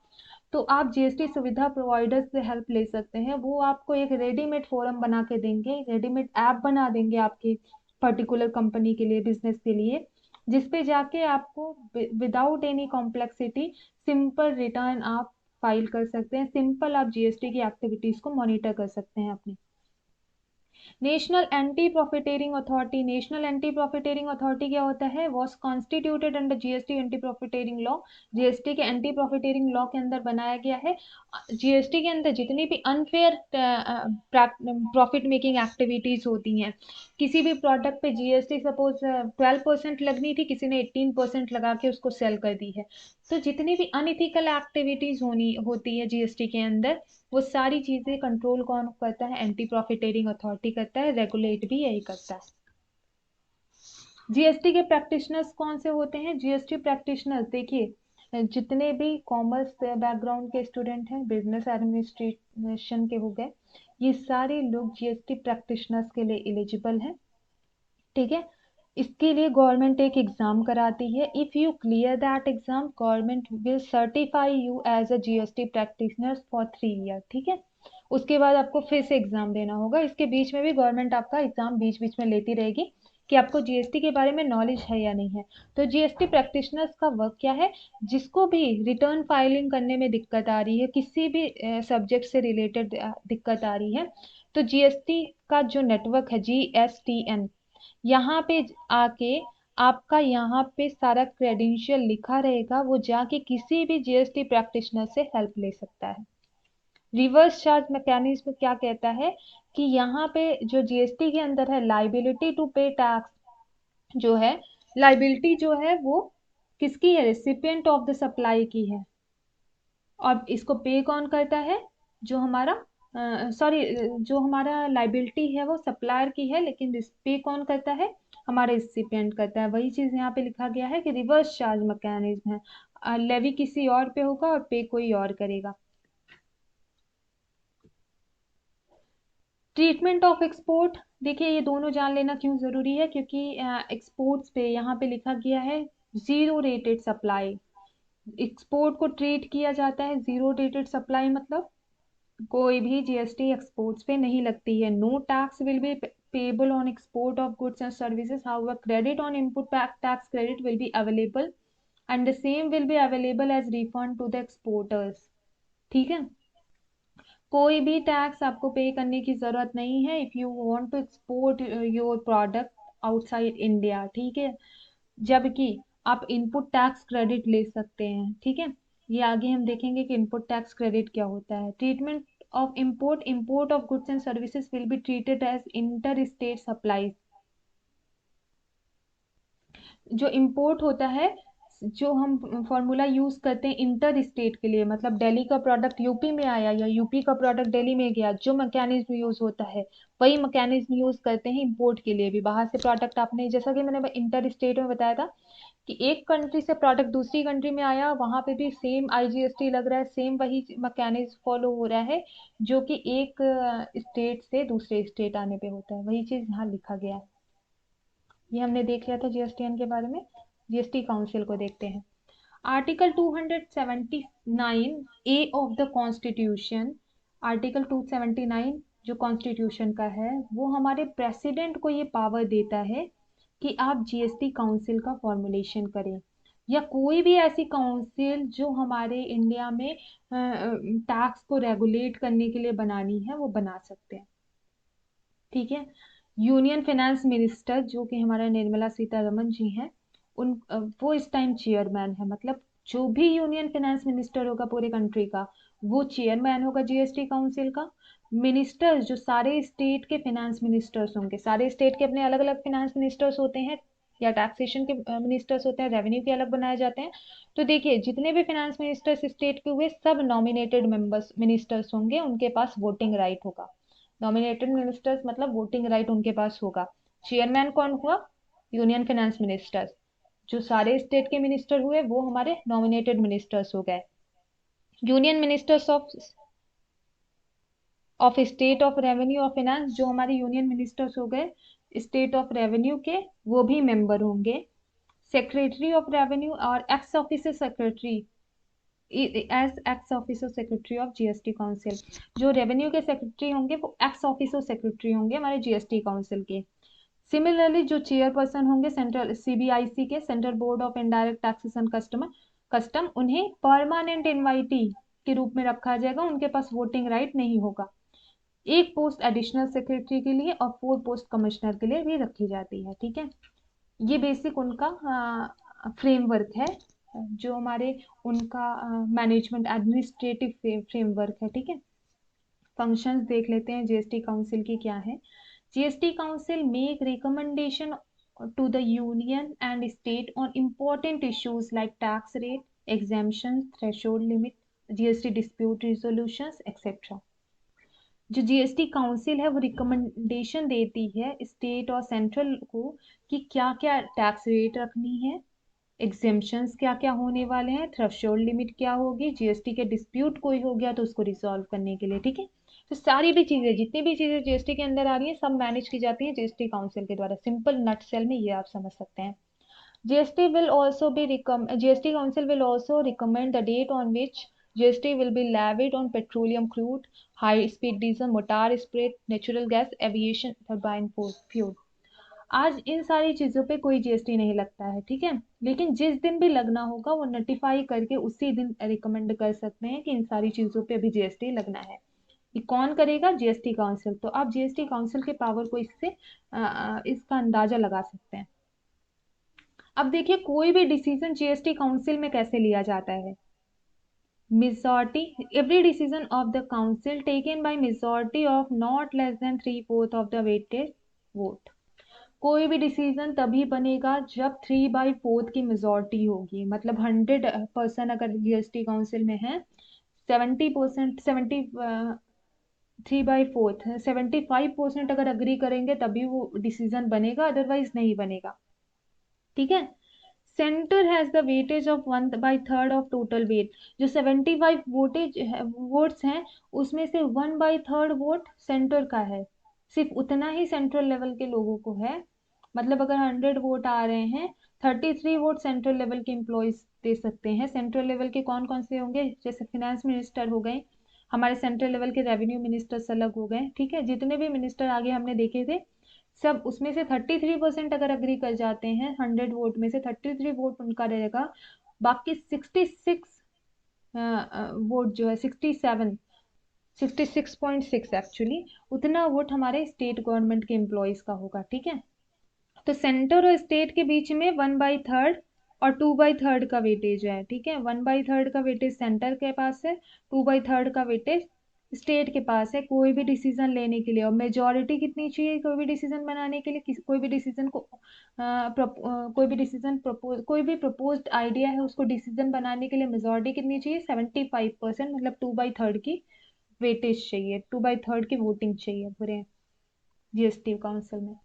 तो आप जीएसटी सुविधा प्रोवाइडर्स से हेल्प ले सकते हैं। वो आपको एक रेडीमेड फोरम बना के देंगे, रेडीमेड ऐप बना देंगे आपके पर्टिकुलर कंपनी के लिए, बिजनेस के लिए, जिसपे जाके आपको without any complexity simple return आप फाइल कर सकते हैं, सिंपल आप जीएसटी की एक्टिविटीज को मॉनिटर कर सकते हैं अपनी। National anti profiteering authority, national anti profiteering authority क्या होता है, was constituted under GST anti profiteering law, GST के एंटी प्रॉफिटेरिंग लॉ के अंदर बनाया गया है। जीएसटी के अंदर जितनी भी अनफेयर प्रॉफिट मेकिंग एक्टिविटीज होती हैं, किसी भी प्रोडक्ट पे जीएसटी सपोज 12% लगनी थी, किसी ने 18% लगा के उसको सेल कर दी है, तो जितनी भी अनइथिकल एक्टिविटीज होनी होती है जीएसटी के अंदर, वो सारी चीजें कंट्रोल कौन करता है, एंटी प्रॉफिटेरिंग अथॉरिटी करता है, रेगुलेट भी यही करता है। जीएसटी के प्रैक्टिशनर्स कौन से होते हैं, जीएसटी प्रैक्टिशनर्स देखिए जितने भी कॉमर्स बैकग्राउंड के स्टूडेंट हैं, बिजनेस एडमिनिस्ट्रेशन के हो गए, ये सारे लोग जीएसटी प्रैक्टिशनर्स के लिए एलिजिबल हैं, ठीक है। इसके लिए गवर्नमेंट एक एग्जाम कराती है, if you clear that exam government will certify you as a GST practitioner for 3 year, ठीक है। उसके बाद आपको फिर से एग्जाम देना होगा, इसके बीच में भी गवर्नमेंट आपका एग्जाम बीच बीच में लेती रहेगी कि आपको जीएसटी के बारे में नॉलेज है या नहीं है। तो जीएसटी प्रैक्टिशनर्स का वर्क क्या है, जिसको भी रिटर्न फाइलिंग करने में दिक्कत आ रही है, किसी भी सब्जेक्ट से रिलेटेड दिक्कत आ रही है, तो जीएसटी का जो नेटवर्क है जीएसटीएन, यहाँ पे आके आपका यहाँ पे सारा क्रेडेंशियल लिखा रहेगा, वो जाके किसी भी जीएसटी प्रैक्टिशनर से हेल्प ले सकता है। रिवर्स चार्ज मैकेनिज्म क्या कहता है कि यहाँ पे जो जीएसटी के अंदर है लाइबिलिटी टू पे टैक्स जो है, लाइबिलिटी जो है वो किसकी है, रेसिपिएंट ऑफ द सप्लाई की है। और इसको पे कौन करता है, जो हमारा सॉरी जो हमारा लाइबिलिटी है वो सप्लायर की है, लेकिन पे कौन करता है, हमारा रिसिपिएंट करता है। वही चीज यहाँ पे लिखा गया है कि रिवर्स चार्ज मैकेनिज्म है, लेवी किसी और पे होगा और पे कोई और करेगा। ट्रीटमेंट ऑफ एक्सपोर्ट, देखिए ये दोनों जान लेना क्यों जरूरी है, क्योंकि एक्सपोर्ट्स पे यहाँ पे लिखा गया है जीरो रेटेड सप्लाई। एक्सपोर्ट को ट्रीट किया जाता है जीरो रेटेड सप्लाई, मतलब कोई भी जीएसटी एक्सपोर्ट्स पे नहीं लगती है। No tax will be payable on export of goods and services, however credit on input tax credit will be available and the same will be available as refund to the exporters. ठीक है, कोई भी टैक्स आपको पे करने की जरूरत नहीं है if you want to export your product outside India. ठीक है, जबकि आप इनपुट टैक्स क्रेडिट ले सकते हैं। ठीक है, ये आगे हम देखेंगे कि इनपुट टैक्स क्रेडिट क्या होता है। Treatment of import of goods and services will be treated as inter state supplies. जो इंपोर्ट होता है, जो हम फॉर्मूला यूज करते हैं इंटर स्टेट के लिए, मतलब दिल्ली का प्रोडक्ट यूपी में आया या यूपी का प्रोडक्ट दिल्ली में गया, जो मैकेनिज्म यूज होता है वही मैकेनिज्म यूज करते हैं इंपोर्ट के लिए भी। बाहर से प्रोडक्ट आपने, जैसा कि मैंने इंटर स्टेट में बताया था कि एक कंट्री से प्रोडक्ट दूसरी कंट्री में आया, वहां पे भी सेम आईजीएसटी लग रहा है, सेम वही मैकेनिज्म फॉलो हो रहा है जो कि एक स्टेट से दूसरे स्टेट आने पे होता है। वही चीज यहाँ लिखा गया है। ये हमने देख लिया था जीएसटीएन के बारे में। जीएसटी काउंसिल को देखते हैं। Article 279 A of the constitution, article 279 जो कॉन्स्टिट्यूशन का है, वो हमारे प्रेसिडेंट को ये पावर देता है कि आप जीएसटी काउंसिल का फॉर्मुलेशन करें, या कोई भी ऐसी काउंसिल जो हमारे इंडिया में टैक्स को रेगुलेट करने के लिए बनानी है वो बना सकते हैं। ठीक है, यूनियन फाइनेंस मिनिस्टर जो कि हमारा निर्मला सीतारमन जी हैं, उन वो इस टाइम चेयरमैन है, मतलब जो भी यूनियन फाइनेंस मिनिस्टर होगा पूरे कंट्री का, वो चेयरमैन होगा जीएसटी काउंसिल का। मिनिस्टर्स जो सारे स्टेट के फाइनेंस मिनिस्टर्स होंगे, सारे स्टेट के अपने अलग अलग फाइनेंस मिनिस्टर्स होते हैं या टैक्सेशन के मिनिस्टर्स होते हैं, रेवेन्यू के अलग बनाए जाते हैं। तो देखिए जितने भी फाइनेंस मिनिस्टर्स स्टेट के हुए सब नॉमिनेटेड मेंबर्स मिनिस्टर्स होंगे, उनके पास वोटिंग राइट होगा। नॉमिनेटेड मिनिस्टर्स मतलब वोटिंग राइट उनके पास होगा। चेयरमैन कौन हुआ, यूनियन फाइनेंस मिनिस्टर्स। जो सारे स्टेट के मिनिस्टर हुए वो हमारे नॉमिनेटेड मिनिस्टर्स हो गए। Union ministers of state of revenue of finance, जो हमारे यूनियन मिनिस्टर्स हो गए स्टेट ऑफ रेवेन्यू के, वो भी मेंबर होंगे। सेक्रेटरी ऑफ रेवेन्यू और ex officer secretary as ex officer secretary of GST council, जो रेवेन्यू के सेक्रेटरी होंगे वो एक्स ऑफिसर सेक्रेटरी होंगे हमारे जीएसटी काउंसिल के। सिमिलरली जो चेयरपर्सन होंगे सेंट्रल सीबीआईसी के, central board of indirect taxes and custom, उन्हें परमानेंट इनवाइटी के रूप में रखा जाएगा, उनके पास वोटिंग राइट नहीं होगा। एक पोस्ट एडिशनल सेक्रेटरी के लिए और 4 पोस्ट कमिश्नर के लिए भी रखी जाती है। ठीक है, ये बेसिक उनका फ्रेमवर्क है, जो हमारे उनका मैनेजमेंट एडमिनिस्ट्रेटिव फ्रेमवर्क है। ठीक है, फंक्शंस देख लेते हैं जीएसटी काउंसिल की क्या है। GST council make recommendation to the union and state on important issues like tax rate, exemptions, threshold limit, GST dispute resolutions, etc. जो जीएसटी काउंसिल है वो रिकमेंडेशन देती है स्टेट और सेंट्रल को कि क्या क्या टैक्स रेट रखनी है, एग्जेम्पशंस क्या क्या होने वाले हैं, थ्रेशोल्ड लिमिट क्या होगी, जीएसटी के डिस्प्यूट कोई हो गया तो उसको रिजॉल्व करने के लिए। ठीक है, तो सारी भी चीजें, जितनी भी चीजें जीएसटी के अंदर आ रही हैं सब मैनेज की जाती हैं जीएसटी काउंसिल के द्वारा। सिंपल नट सेल में ये आप समझ सकते हैं। GST Council will also recommend the date on which GST will be levied on petroleum crude, high-speed diesel, motor spirit, natural gas, aviation turbine fuel. आज इन सारी चीजों पे कोई जीएसटी नहीं लगता है। ठीक है, लेकिन जिस दिन भी लगना होगा वो नोटिफाई करके उसी दिन रिकमेंड कर सकते हैं कि इन सारी चीजों पे अभी जीएसटी लगना है। ये कौन करेगा, जीएसटी काउंसिल। तो आप जीएसटी काउंसिल के पावर को इससे इसका अंदाजा लगा सकते हैं। अब देखिए कोई भी डिसीजन जीएसटी काउंसिल में कैसे लिया जाता है, majority, every decision of the council taken by majority of not less than 3/4 of the weighted vote। कोई भी डिसीजन तभी बनेगा जब 3/4 की मेजोरिटी होगी, मतलब 100% अगर जीएसटी काउंसिल में है, 70%, 75% अगर अग्री करेंगे तभी वो डिसीजन बनेगा, अदरवाइज नहीं बनेगा। ठीक है। Centre has the weightage of 1/3 of total weight. जो 75 वोट्स हैं उसमें से 1/3 वोट सेंटर का है, सिर्फ उतना ही सेंट्रल लेवल के लोगों को है। मतलब अगर 100 वोट आ रहे हैं, 33 वोट सेंट्रल लेवल के एम्प्लॉयज दे सकते हैं। सेंट्रल लेवल के कौन कौन से होंगे, जैसे फाइनेंस मिनिस्टर हो गए, हमारे सेंट्रल लेवल के रेवेन्यू मिनिस्टर्स अलग हो गए। ठीक है, जितने भी मिनिस्टर आगे हमने देखे थे सब, उसमें से 33% अगर अग्री कर जाते हैं, 100 वोट में से 33 वोट उनका रहेगा, बाकी 66 वोट जो है, 66.6 एक्चुअली, उतना वोट हमारे स्टेट गवर्नमेंट के एम्प्लॉयज का होगा। ठीक है, तो सेंटर और स्टेट के बीच में 1/3 और 2/3 का वेटेज है। ठीक है, 1/3 का वेटेज सेंटर के पास है, 2/3 का वेटेज स्टेट के पास है कोई भी डिसीजन लेने के लिए। और मेजोरिटी कितनी चाहिए कोई भी डिसीजन बनाने के लिए, कोई भी डिसीजन को कोई भी डिसीजन प्रपोज, कोई भी प्रपोज्ड आइडिया है उसको डिसीजन बनाने के लिए मेजोरिटी कितनी चाहिए, 75%, मतलब 2/3 की वेटेज चाहिए, 2/3 की वोटिंग चाहिए पूरे जीएसटी काउंसिल में।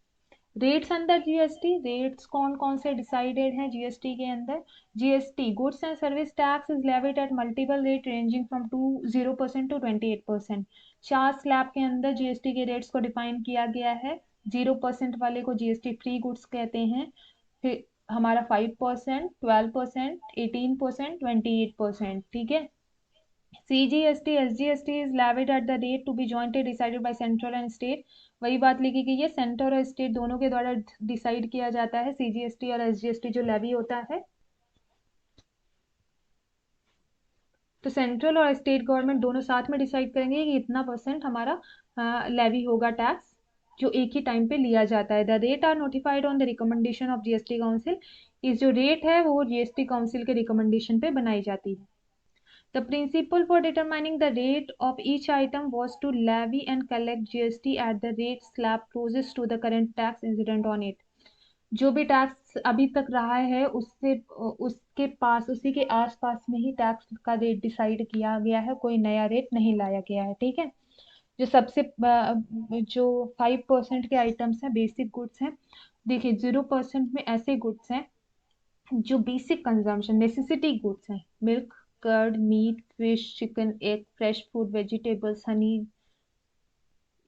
रेट्स अंदर जीएसटी, रेट्स कौन कौन से डिसाइडेड हैं जीएसटी के अंदर। GST goods and service tax is levied at multiple rate ranging from 0% to 28%। 4 slab के अंदर जीएसटी के रेट्स को डिफाइन किया गया है। 0% वाले को जीएसटी फ्री गुड्स कहते हैं, फिर हमारा 5%, 12%, 18%, 28%। ठीक है, CGST, SGST is levied at the rate to be jointly decided by central and state। वही बात लिखी गई है, सेंटर और स्टेट दोनों के द्वारा डिसाइड किया जाता है सीजीएसटी और एसजीएसटी जो लेवी होता है। तो सेंट्रल और स्टेट गवर्नमेंट दोनों साथ में डिसाइड करेंगे कि इतना % हमारा लेवी होगा टैक्स, जो एक ही टाइम पे लिया जाता है। The rate are notified on the recommendation of GST council. इस जो रेट है वो जीएसटी काउंसिल के रिकमेंडेशन पे बनाई जाती है। The principle for determining the rate of each item was to levy and collect GST at the rate slab closest to the current tax incident on it। जो भी टैक्स अभी तक रहा है उससे, उसके पास, उसी के आसपास में ही टैक्स का रेट डिसाइड किया गया है, कोई नया रेट नहीं लाया गया है। ठीक है, जो सबसे जो 5% के आइटम्स हैं, बेसिक गुड्स हैं। देखिए 0% में ऐसे गुड्स हैं जो बेसिक कंजम्पशन नेसेसिटी गुड्स हैं, milk, curd, meat, fish, chicken, egg, fresh food, vegetables, honey,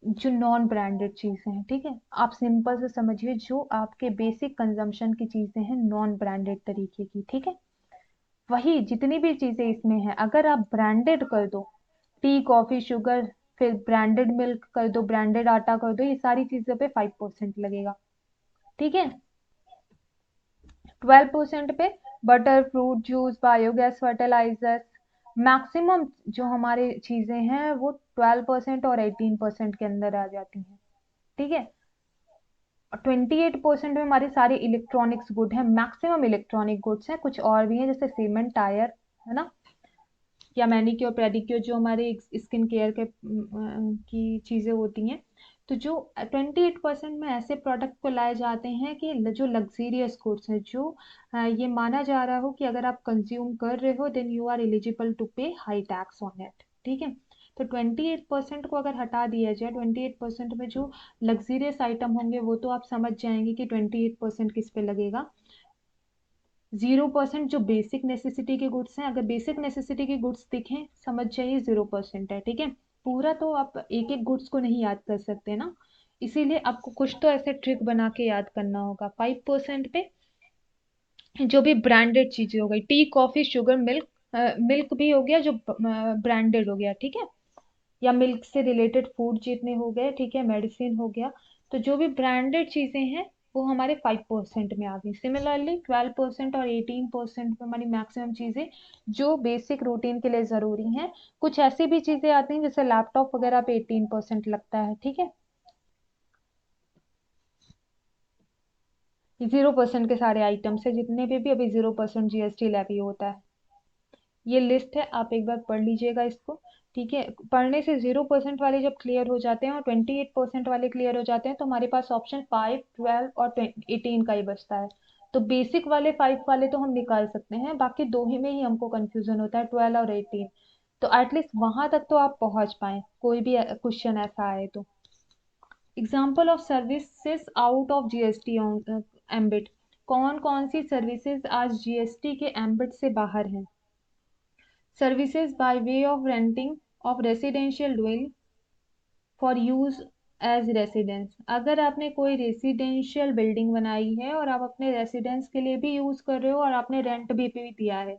जो नॉन ब्रांडेड चीजें हैं। ठीक है, आप सिंपल से समझिए, जो आपके बेसिक कंजम्पशन की चीजें हैं नॉन ब्रांडेड तरीके की। ठीक है, वही जितनी भी चीजें इसमें हैं अगर आप ब्रांडेड कर दो, टी, कॉफी, शुगर, फिर ब्रांडेड मिल्क कर दो, ब्रांडेड आटा कर दो, ये सारी चीजों पे 5% लगेगा। ठीक है, 12% पे butter, fruit juice, biogas, fertiliser, maximum जो हमारी चीजें हैं वो 12% और 18% के अंदर आ जाती हैं। ठीक है, 28% में हमारे सारे इलेक्ट्रॉनिक्स गुड हैं, मैक्सिमम इलेक्ट्रॉनिक गुड्स हैं, कुछ और भी हैं जैसे सीमेंट, टायर, है ना, या मैनिक्योर, पेडिक्योर, जो हमारे स्किन केयर के की चीजें होती हैं। तो जो 28% में ऐसे प्रोडक्ट को लाए जाते हैं कि जो लग्जीरियस गुड्स हैं, जो ये माना जा रहा हो कि अगर आप कंज्यूम कर रहे हो then you are eligible to pay high tax on it. ठीक है, तो 28% को अगर हटा दिया जाए, 28% में जो लग्जीरियस आइटम होंगे वो तो आप समझ जाएंगे कि 28% किस पे लगेगा। 0% जो बेसिक नेसेसिटी के गुड्स हैं, अगर बेसिक नेसेसिटी के गुड्स दिखें समझ जाइए 0% है। ठीक है, पूरा तो आप एक एक गुड्स को नहीं याद कर सकते ना, इसीलिए आपको कुछ तो ऐसे ट्रिक बना के याद करना होगा। 5% पे जो भी ब्रांडेड चीजें हो गई, T, coffee, sugar, milk, milk भी हो गया जो ब्रांडेड हो गया। ठीक है, या मिल्क से रिलेटेड फूड जितने हो गए, ठीक है, मेडिसिन हो गया, तो जो भी ब्रांडेड चीजें हैं वो हमारे 5% में आ गई। सिमिलरली 12% और 18% में हमारी मैक्सिमम चीजें जो बेसिक रूटीन के लिए जरूरी हैं। कुछ ऐसी भी चीजें आती हैं जैसे लैपटॉप वगैरह पे 18% लगता है। ठीक है, 0% के सारे आइटम्स है जितने पे भी अभी 0% जीएसटी लेवी होता है। ये लिस्ट है, आप एक बार पढ़ लीजिएगा इसको। ठीक है, पढ़ने से 0% वाले जब क्लियर हो जाते हैं और 28% वाले क्लियर हो जाते हैं तो हमारे पास ऑप्शन 5, 12 और 18 का ही बचता है। तो बेसिक वाले 5 वाले तो हम निकाल सकते हैं, बाकी दो ही में ही हमको कंफ्यूजन होता है, 12 और 18। तो एटलीस्ट वहां तक तो आप पहुंच पाए, कोई भी क्वेश्चन ऐसा आए तो। Example of services out of GST ambit. कौन कौन सी सर्विसेज आज जीएसटी के एम्बिट से बाहर हैं? Services by way of renting of residential dwell for use as residence. अगर आपने कोई रेसिडेंशियल बिल्डिंग बनाई है और आप अपने रेसिडेंस के लिए भी यूज कर रहे हो और आपने रेंट भी दिया है,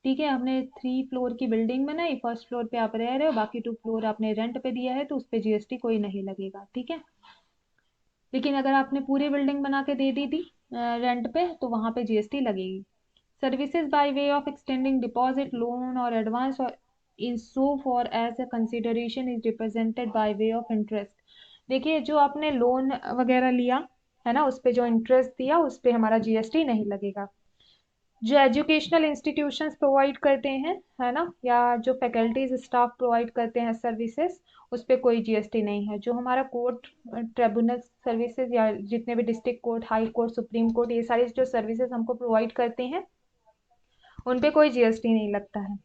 ठीक है, आपने 3 फ्लोर की बिल्डिंग बनाई, फर्स्ट फ्लोर पे आप रह रहे हो, बाकी 2 फ्लोर आपने रेंट पे दिया है, तो उस पे जीएसटी कोई नहीं लगेगा। ठीक है, लेकिन अगर आपने पूरी बिल्डिंग बना के दे दी थी रेंट पे, तो वहां पे जीएसटी लगेगी। Services by way of extending deposit, loan और एडवांस और in so far as a consideration is represented by way of interest. देखिए, जो आपने लोन वगैरह लिया है ना, उस पे जो इंटरेस्ट दिया उस पे हमारा जीएसटी नहीं लगेगा। जो एजुकेशनल इंस्टीट्यूशंस प्रोवाइड करते हैं, है ना, या जो फैकल्टीज स्टाफ प्रोवाइड करते हैं सर्विसेज, उस पे कोई जीएसटी नहीं है। जो हमारा कोर्ट ट्रिब्यूनल सर्विसेज या जितने भी district court, high court, supreme court, ये सारी जो सर्विसेज हमको प्रोवाइड करते हैं उन पे कोई जीएसटी नहीं लगता है।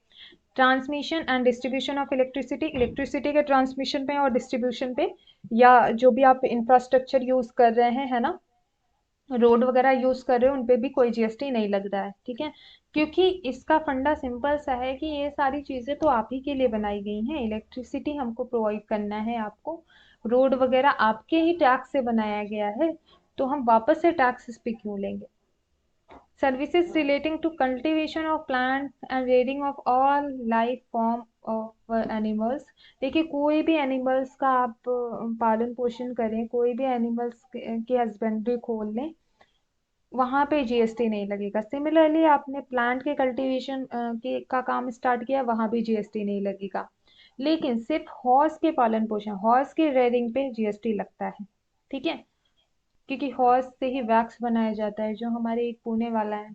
Transmission and distribution of electricity, electricity के ट्रांसमिशन पे और डिस्ट्रीब्यूशन पे, या जो भी आप इंफ्रास्ट्रक्चर यूज कर रहे हैं, है ना, रोड वगैरह यूज कर रहे हो, उन पे भी कोई जीएसटी नहीं लग रहा है। ठीक है, क्योंकि इसका फंडा सिंपल सा है कि ये सारी चीजें तो आप ही के लिए बनाई गई हैं। इलेक्ट्रिसिटी हमको प्रोवाइड करना है आपको, रोड वगैरह आपके ही टैक्स से बनाया गया है, तो हम वापस से टैक्स इस पे क्यों लेंगे। Services relating to cultivation of plant and rearing of all life form of animals. देखिए, कोई भी एनिमल्स का आप पालन पोषण करें, कोई भी एनिमल्स की हस्बेंड्री खोल लें, वहां पे जीएसटी नहीं लगेगा। सिमिलरली, आपने प्लांट के कल्टीवेशन के का काम स्टार्ट किया, वहां भी जीएसटी नहीं लगेगा। लेकिन सिर्फ हॉर्स के पालन पोषण, हॉर्स के रेयरिंग पे जीएसटी लगता है। ठीक है, क्योंकि हॉर्स से ही वैक्स बनाया जाता है। जो हमारे एक पुणे वाला है,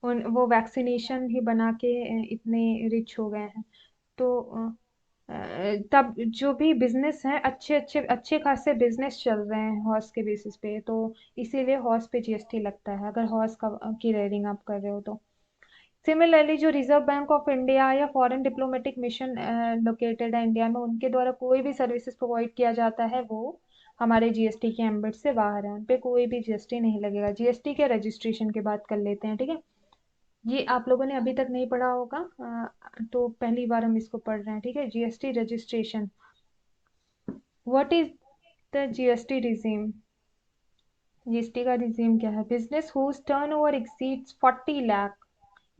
उन वो वैक्सीनेशन ही बना के इतने रिच हो गए हैं। तो तब जो भी बिजनेस है, अच्छे अच्छे अच्छे खासे बिजनेस चल रहे हैं हॉर्स के बेसिस पे, तो इसीलिए हॉर्स पे जीएसटी लगता है अगर हॉर्स का की रेयरिंग आप कर रहे हो तो। सिमिलरली, जो रिजर्व बैंक ऑफ इंडिया या फॉरेन डिप्लोमेटिक मिशन लोकेटेड है इंडिया में, उनके द्वारा कोई भी सर्विसेज प्रोवाइड किया जाता है, वो हमारे जीएसटी के एम्बिट से बाहर है, उन पे कोई भी जीएसटी नहीं लगेगा। जीएसटी के रजिस्ट्रेशन की बात कर लेते हैं। ठीक है, ये आप लोगों ने अभी तक नहीं पढ़ा होगा, तो पहली बार हम इसको पढ़ रहे हैं। ठीक है, GST registration. What is the GST regime? GST का रिजीम क्या है? Business whose turnover exceeds 40 lakh.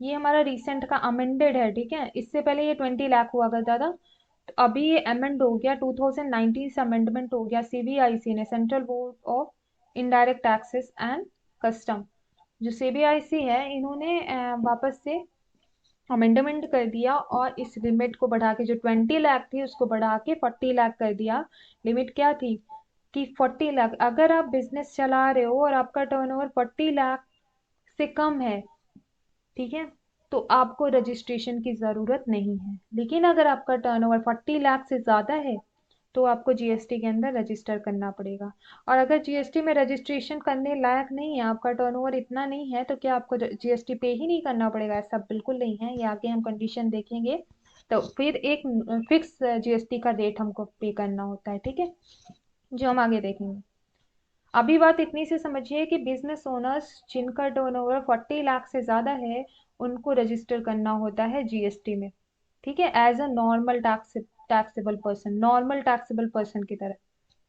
ये हमारा रिसेंट का अमेंडेड है। ठीक है, इससे पहले ये 20 लाख हुआ करता था, तो अभी ये अमेंड हो गया, 2019 से अमेंडमेंट हो गया सीबीआईसी ने, central board of indirect taxes and custom. जो सीबीआईसी है, इन्होंने वापस से अमेंडमेंट कर दिया और इस लिमिट को बढ़ा के, जो 20 लाख थी उसको बढ़ा के 40 लाख कर दिया। लिमिट क्या थी कि 40 लाख, अगर आप बिजनेस चला रहे हो और आपका टर्नओवर 40 लाख से कम है, ठीक है, तो आपको रजिस्ट्रेशन की जरूरत नहीं है। लेकिन अगर आपका टर्नओवर 40 लाख से ज्यादा है, तो आपको जीएसटी के अंदर रजिस्टर करना पड़ेगा। और अगर जीएसटी में रजिस्ट्रेशन करने लायक नहीं है, आपका टर्नओवर इतना नहीं है, तो क्या आपको जीएसटी पे ही नहीं करना पड़ेगा? ऐसा बिल्कुल नहीं है, ये आगे हम कंडीशन देखेंगे। तो फिर एक फिक्स जीएसटी का रेट हमको पे करना होता है। ठीक है, जो हम आगे देखेंगे। अभी बात इतनी सी समझिए कि बिजनेस ओनर्स जिनका टर्नओवर 40 लाख से ज्यादा है, उनको रजिस्टर करना होता है जीएसटी में। ठीक है, as a normal taxable person, normal taxable person की तरह।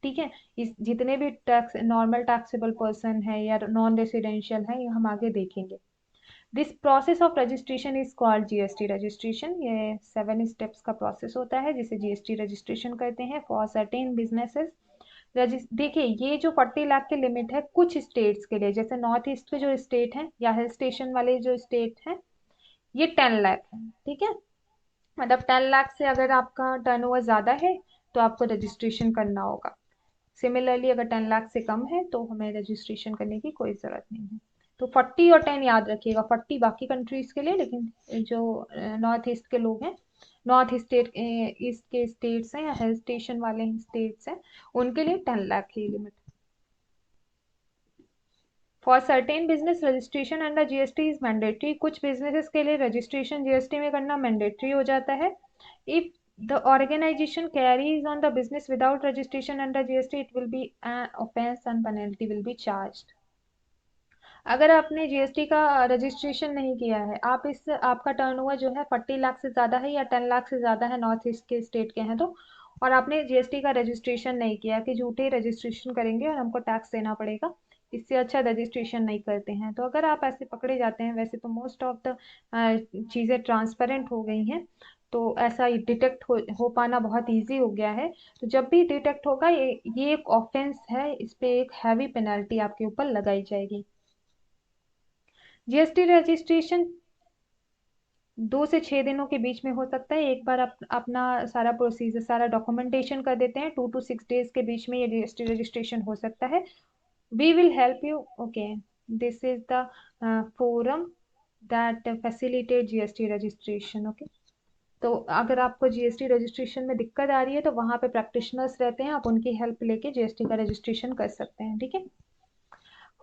ठीक है, इस जितने भी टैक्स नॉर्मल टैक्सेबल पर्सन है या नॉन रेसिडेंशियल है, ये हम आगे देखेंगे। This process of registration is called GST registration. ये 7 स्टेप्स का प्रोसेस होता है जिसे जीएसटी रजिस्ट्रेशन कहते हैं फॉर सर्टेन बिजनेसेस। देखिए, ये जो 40 लाख की लिमिट है कुछ स्टेट्स के लिए, जैसे नॉर्थ ईस्ट के जो स्टेट हैं या हिल स्टेशन वाले जो स्टेट हैं, ये 10 लाख है। ठीक है, मतलब 10 लाख से अगर आपका टर्नओवर ज्यादा है तो आपको रजिस्ट्रेशन करना होगा। सिमिलरली अगर 10 लाख से कम है तो हमें रजिस्ट्रेशन करने की कोई ज़रूरत नहीं है। तो 40 और 10 याद रखिएगा, 40 बाकी कंट्रीज़ के लिए, लेकिन जो नॉर्थ ईस्ट के लोग हैं, नॉर्थ स्टेट ईस्ट के स्टेट्स हैं या हिल स्टेशन वाले स्टेट्स हैं, उनके लिए 10 लाख की limit. For certain business registration under GST is mandatory. कुछ बिजनेसेस के लिए रजिस्ट्रेशन जीएसटी में करना मैंडेटरी हो जाता है। If the organisation carries on the business without registration under GST it will be an offence and penalty will be charged. अगर आपने जीएसटी का रजिस्ट्रेशन नहीं किया है, आपका टर्नओवर जो है 40 लाख से ज़्यादा है या 10 लाख से ज़्यादा है, नॉर्थ ईस्ट के स्टेट के हैं तो, और आपने जीएसटी का रजिस्ट्रेशन नहीं किया कि झूठे रजिस्ट्रेशन करेंगे और हमको टैक्स देना पड़ेगा, इससे अच्छा रजिस्ट्रेशन नहीं करते हैं, तो अगर आप ऐसे पकड़े जाते हैं, वैसे तो मोस्ट ऑफ द चीज़ें ट्रांसपेरेंट हो गई हैं, तो ऐसा डिटेक्ट हो पाना बहुत इजी हो गया है। तो जब भी डिटेक्ट होगा, ये एक ऑफेंस है, इस पे एक हैवी पेनल्टी आपके ऊपर लगाई जाएगी। जीएसटी रजिस्ट्रेशन 2 से 6 दिनों के बीच में हो सकता है। एक बार अपना सारा प्रोसीजर, सारा डॉक्यूमेंटेशन कर देते हैं, 2 to 6 days के बीच में ये जीएसटी रजिस्ट्रेशन हो सकता है। We will help you. Okay, this is the forum that facilitate GST registration. Okay, तो अगर आपको जीएसटी रजिस्ट्रेशन में दिक्कत आ रही है तो वहाँ पे प्रैक्टिशनर्स रहते हैं, आप उनकी हेल्प लेके जीएसटी का रजिस्ट्रेशन कर सकते हैं। ठीक है।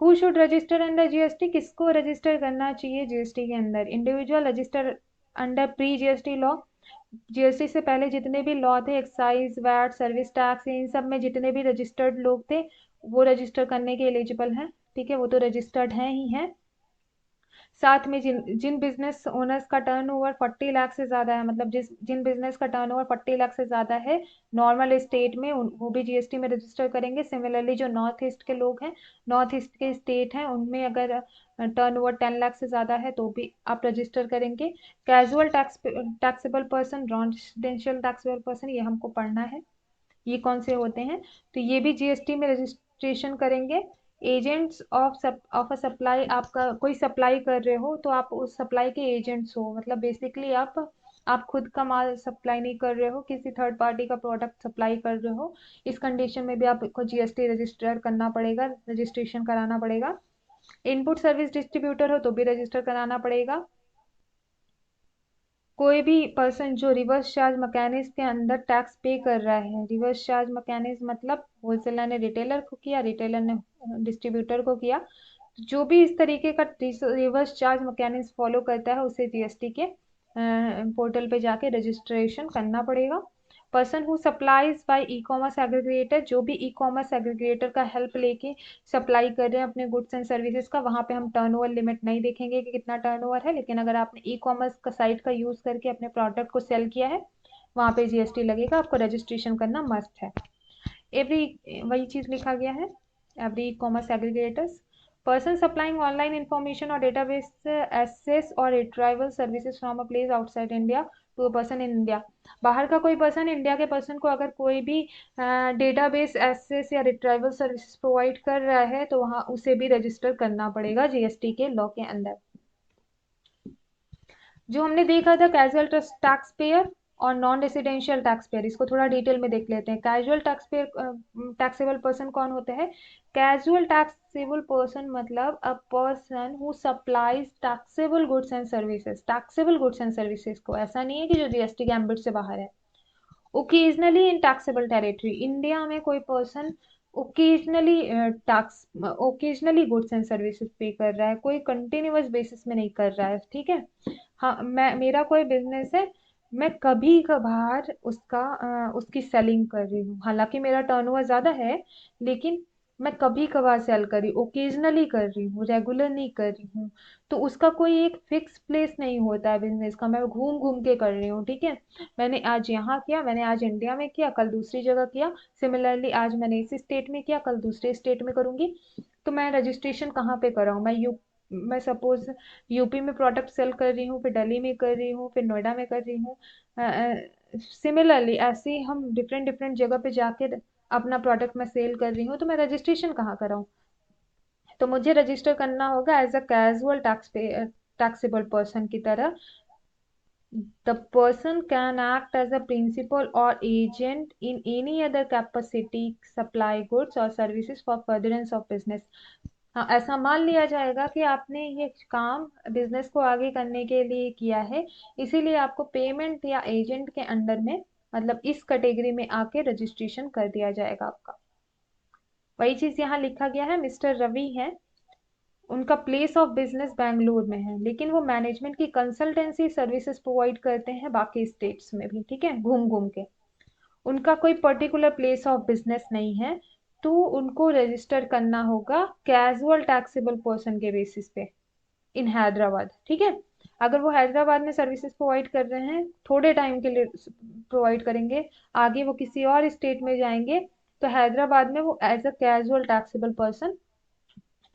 Who should register under GST? किसको रजिस्टर करना चाहिए जीएसटी के अंदर? Individual register under pre GST law. GST से पहले जितने भी लॉ थे, एक्साइज, वैट, सर्विस टैक्स, इन सब में जितने भी रजिस्टर्ड लोग थे वो रजिस्टर करने के एलिजिबल हैं। ठीक है, वो तो रजिस्टर्ड हैं ही हैं। साथ में जिन जिन बिजनेस ओनर्स का टर्नओवर 40 लाख से ज़्यादा है, मतलब जिन बिजनेस का टर्नओवर 40 लाख से ज़्यादा है नॉर्मल स्टेट में, वो भी जीएसटी में रजिस्टर करेंगे। सिमिलरली जो नॉर्थ ईस्ट के लोग हैं, नॉर्थ ईस्ट के स्टेट हैं, उनमें अगर टर्नओवर 10 लाख से ज़्यादा है तो भी आप रजिस्टर करेंगे। Casual taxable person, residential taxable person, ये हमको पढ़ना है, ये कौन से होते हैं, तो ये भी जीएसटी में रजिस्ट्रेशन करेंगे। एजेंट्स ऑफ अ सप्लाई, आपका कोई सप्लाई कर रहे हो तो आप उस सप्लाई के एजेंट्स हो, मतलब बेसिकली आप खुद का माल सप्लाई नहीं कर रहे हो, किसी थर्ड पार्टी का प्रोडक्ट सप्लाई कर रहे हो, इस कंडीशन में भी आपको जीएसटी रजिस्टर करना पड़ेगा, रजिस्ट्रेशन कराना पड़ेगा। इनपुट सर्विस डिस्ट्रीब्यूटर हो तो भी रजिस्टर कराना पड़ेगा। कोई भी पर्सन जो रिवर्स चार्ज मैकेनिज्म के अंदर टैक्स पे कर रहा है, रिवर्स चार्ज मैकेनिज्म मतलब होलसेलर ने रिटेलर को किया, रिटेलर ने डिस्ट्रीब्यूटर को किया, जो भी इस तरीके का रिवर्स चार्ज मैकेनिज्म फॉलो करता है उसे जीएसटी के पोर्टल पे जाके रजिस्ट्रेशन करना पड़ेगा। Person who supplies by e commerce aggregator, जो भी ई कॉमर्स एग्रीगेटर का हेल्प लेके सप्लाई कर रहे हैं अपने गुड्स एंड सर्विसेज का, वहाँ पे हम टर्नओवर लिमिट नहीं देखेंगे कि कितना टर्नओवर है, लेकिन अगर आपने ई कॉमर्स का साइट का यूज़ करके अपने प्रोडक्ट को सेल किया है, वहाँ पे जीएसटी लगेगा, आपको रजिस्ट्रेशन करना मस्ट है। एवरी वही चीज़ लिखा गया है, every e commerce aggregators. Person supplying online information or database access or retrieval services from a place outside India to a person in India। बाहर का कोई पर्सन इंडिया के पर्सन को अगर कोई भी डेटाबेस एक्सेस या रिट्राइवल सर्विसेज प्रोवाइड कर रहा है तो वहाँ उसे भी रजिस्टर करना पड़ेगा जीएसटी के लॉ के अंदर। जो हमने देखा था कैजुअल टैक्स पेयर और नॉन रेसिडेंशियल टैक्स पेयर, इसको थोड़ा डिटेल में देख लेते हैं। Casual tax payer taxable person कौन होते हैं? कैजुअल टैक्सेबल पर्सन मतलब a person who supplies taxable goods and services, taxable goods and services को, ऐसा नहीं है कि जो जीएसटी के एम्बिट से बाहर है। Occasionally in taxable territory, India में कोई person occasionally occasionally goods and services पे कर रहा है, कोई कंटिन्यूअस बेसिस में नहीं कर रहा है। ठीक है, हाँ, मेरा कोई बिजनेस है, मैं कभी कभार उसकी सेलिंग कर रही हूँ, हालांकि मेरा टर्नओवर ज़्यादा है, लेकिन मैं कभी कभार सेल कर रही हूँ, ओकेजनली कर रही हूँ, रेगुलर नहीं कर रही हूँ, तो उसका कोई एक फिक्स प्लेस नहीं होता है बिजनेस का, मैं घूम घूम के कर रही हूँ। ठीक है, मैंने आज यहाँ किया, मैंने आज इंडिया में किया, कल दूसरी जगह किया, सिमिलरली आज मैंने इस स्टेट में किया, कल दूसरे स्टेट में करूँगी, तो मैं रजिस्ट्रेशन कहाँ पे कर रहा हूँ? मैं सपोज यूपी में प्रोडक्ट सेल कर रही हूँ, फिर दिल्ली में कर रही हूँ, फिर नोएडा में कर रही हूँ, सिमिलरली ऐसे ही हम डिफरेंट डिफरेंट जगह पे जाके अपना प्रोडक्ट मैं सेल कर रही हूँ, तो मैं रजिस्ट्रेशन कहाँ कराऊँ? तो मुझे रजिस्टर करना होगा as a casual taxable person की तरह। The person can act as a principal or agent in any other capacity, supply goods or services for furtherance of business. हाँ, ऐसा मान लिया जाएगा कि आपने ये काम बिजनेस को आगे करने के लिए किया है, इसीलिए आपको पेमेंट या एजेंट के अंडर में, मतलब इस कैटेगरी में आके रजिस्ट्रेशन कर दिया जाएगा आपका। वही चीज यहाँ लिखा गया है। मिस्टर रवि है, उनका प्लेस ऑफ बिजनेस बैंगलोर में है, लेकिन वो मैनेजमेंट की कंसल्टेंसी सर्विसेज प्रोवाइड करते हैं बाकी स्टेट्स में भी, ठीक है, घूम घूम के। उनका कोई पर्टिकुलर प्लेस ऑफ बिजनेस नहीं है, तो उनको रजिस्टर करना होगा कैजुअल टैक्सेबल पर्सन के बेसिस पे इन हैदराबाद, ठीक है। अगर वो हैदराबाद में सर्विसेज प्रोवाइड कर रहे हैं, थोड़े टाइम के लिए प्रोवाइड करेंगे, आगे वो किसी और स्टेट में जाएंगे, तो हैदराबाद में वो as a casual taxable person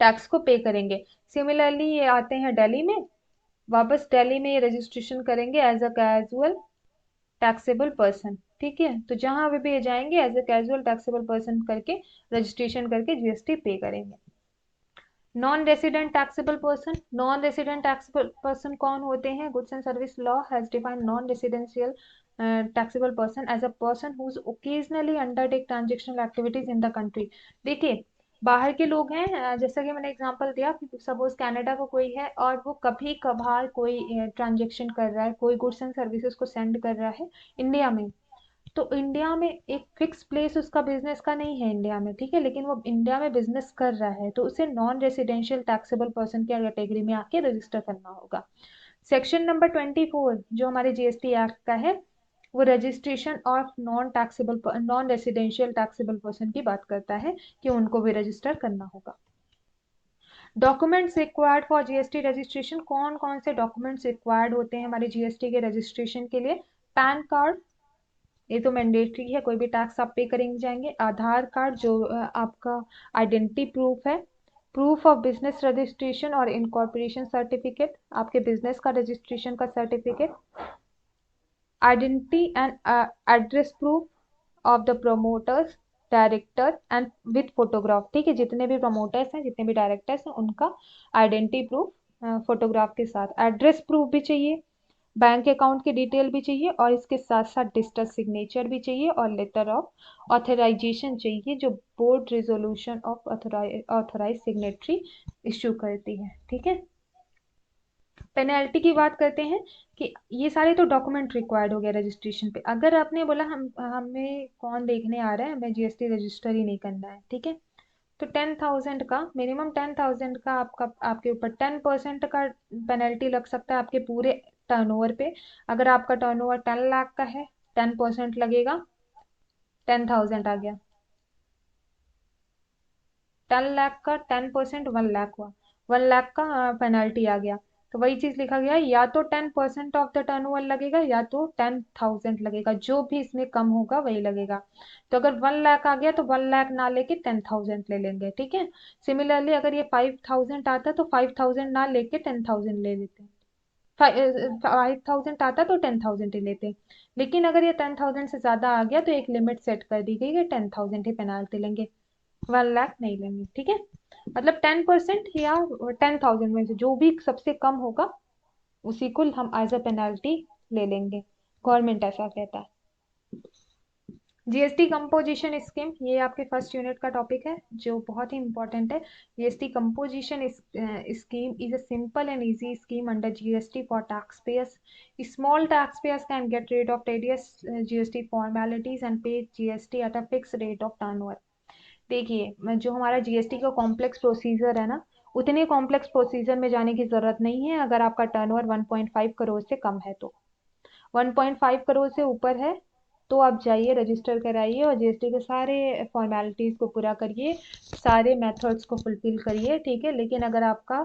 tax को पे करेंगे। सिमिलरली ये आते हैं दिल्ली में, वापस दिल्ली में ये रजिस्ट्रेशन करेंगे as a casual taxable person, ठीक है। तो जहां भी ये जाएंगे as a casual taxable person करके रजिस्ट्रेशन करके जीएसटी पे करेंगे। Non resident taxable person, non resident taxable person कौन होते हैं? Goods and service law has defined non residential taxable person as a person whose occasionally undertake transactional activities in the country. देखिए, बाहर के लोग हैं, जैसा कि मैंने एग्जांपल दिया कि सपोज कनाडा का कोई है और वो कभी कभार कोई ट्रांजेक्शन कर रहा है, कोई गुड्स एंड सर्विसेज को सेंड कर रहा है इंडिया में, तो इंडिया में एक फिक्स प्लेस उसका बिजनेस का नहीं है इंडिया में, ठीक है, लेकिन वो इंडिया में बिजनेस कर रहा है, तो उसे नॉन रेसिडेंशियल टैक्सेबल पर्सन की कैटेगरी में आके रजिस्टर करना होगा। सेक्शन नंबर 24 जो हमारे जीएसटी एक्ट का है, वो registration of non residential taxable person की बात करता है कि उनको भी रजिस्टर करना होगा। Documents required for GST registration, कौन कौन से डॉक्यूमेंट्स रिक्वायर्ड होते हैं हमारे जीएसटी के रजिस्ट्रेशन के लिए? पैन कार्ड, ये तो मैंडेटरी है, कोई भी टैक्स आप पे करेंगे जाएंगे। आधार कार्ड जो आपका आइडेंटिटी प्रूफ है। प्रूफ ऑफ बिजनेस रजिस्ट्रेशन और इनकॉर्पोरेशन सर्टिफिकेट, आपके बिजनेस का रजिस्ट्रेशन का certificate. Identity and address proof of the promoters, director and with photograph, ठीक है, जितने भी प्रमोटर्स हैं, जितने भी डायरेक्टर्स हैं, उनका आइडेंटिटी प्रूफ फोटोग्राफ के साथ। एड्रेस प्रूफ भी चाहिए, बैंक अकाउंट की डिटेल भी चाहिए, और इसके साथ साथ डिजिटल सिग्नेचर भी चाहिए, और लेटर ऑफ ऑथराइजेशन चाहिए जो board resolution of authorise signatory issue करती है, ठीक है। पेनल्टी की बात करते हैं कि ये सारे तो डॉक्यूमेंट रिक्वायर्ड हो गया रजिस्ट्रेशन पे। अगर आपने बोला हम हमें कौन देखने आ रहा है, हमें जीएसटी रजिस्टर ही नहीं करना है, ठीक है, तो 10,000 का मिनिमम, 10,000 का आपका आपके ऊपर 10% का पेनल्टी लग सकता है आपके पूरे टर्नओवर पे। अगर आपका टर्नओवर 10 लाख का है, 10% लगेगा, 10,000 आ गया। 10 लाख का 10% 1 लाख हुआ, 1 लाख का पेनल्टी आ गया। तो वही चीज लिखा गया है, या तो 10% ऑफ द टर्नओवर लगेगा या तो 10,000 लगेगा, जो भी इसमें कम होगा वही लगेगा। तो अगर 1 लाख आ गया तो 1 लाख ना लेके 10,000 ले लेंगे, ठीक है। सिमिलरली अगर ये 5,000 आता तो 5,000 ना लेके 10,000 ले लेते हैं। 5,000 आता तो 10,000 ही लेते। लेकिन अगर ये 10,000 से ज्यादा आ गया तो एक लिमिट सेट कर दी गई कि 10,000 ही पेनाल्टी लेंगे, 1 लाख नहीं लेंगे, ठीक है। मतलब 10% या 10,000 में से जो भी सबसे कम होगा उसी को हम एज अ पेनाल्टी ले लेंगे, गवर्नमेंट ऐसा कहता है। जीएसटी कंपोजिशन स्कीम, ये आपके फर्स्ट यूनिट का टॉपिक है जो बहुत ही इंपॉर्टेंट है। GST composition scheme is a simple and easy scheme under GST for taxpayers. Small taxpayers can get rid of tedious GST formalities and pay GST at a fixed rate of turnover. देखिए, जो हमारा जीएसटी का कॉम्प्लेक्स प्रोसीजर है ना, उतने कॉम्प्लेक्स प्रोसीजर में जाने की जरूरत नहीं है अगर आपका टर्नओवर 1.5 करोड़ से कम है। तो 1.5 करोड़ से ऊपर है तो आप जाइए रजिस्टर कराइए और जीएसटी के सारे फॉर्मेलिटीज को पूरा करिए, सारे मेथड्स को फुलफिल करिए, ठीक है। लेकिन अगर आपका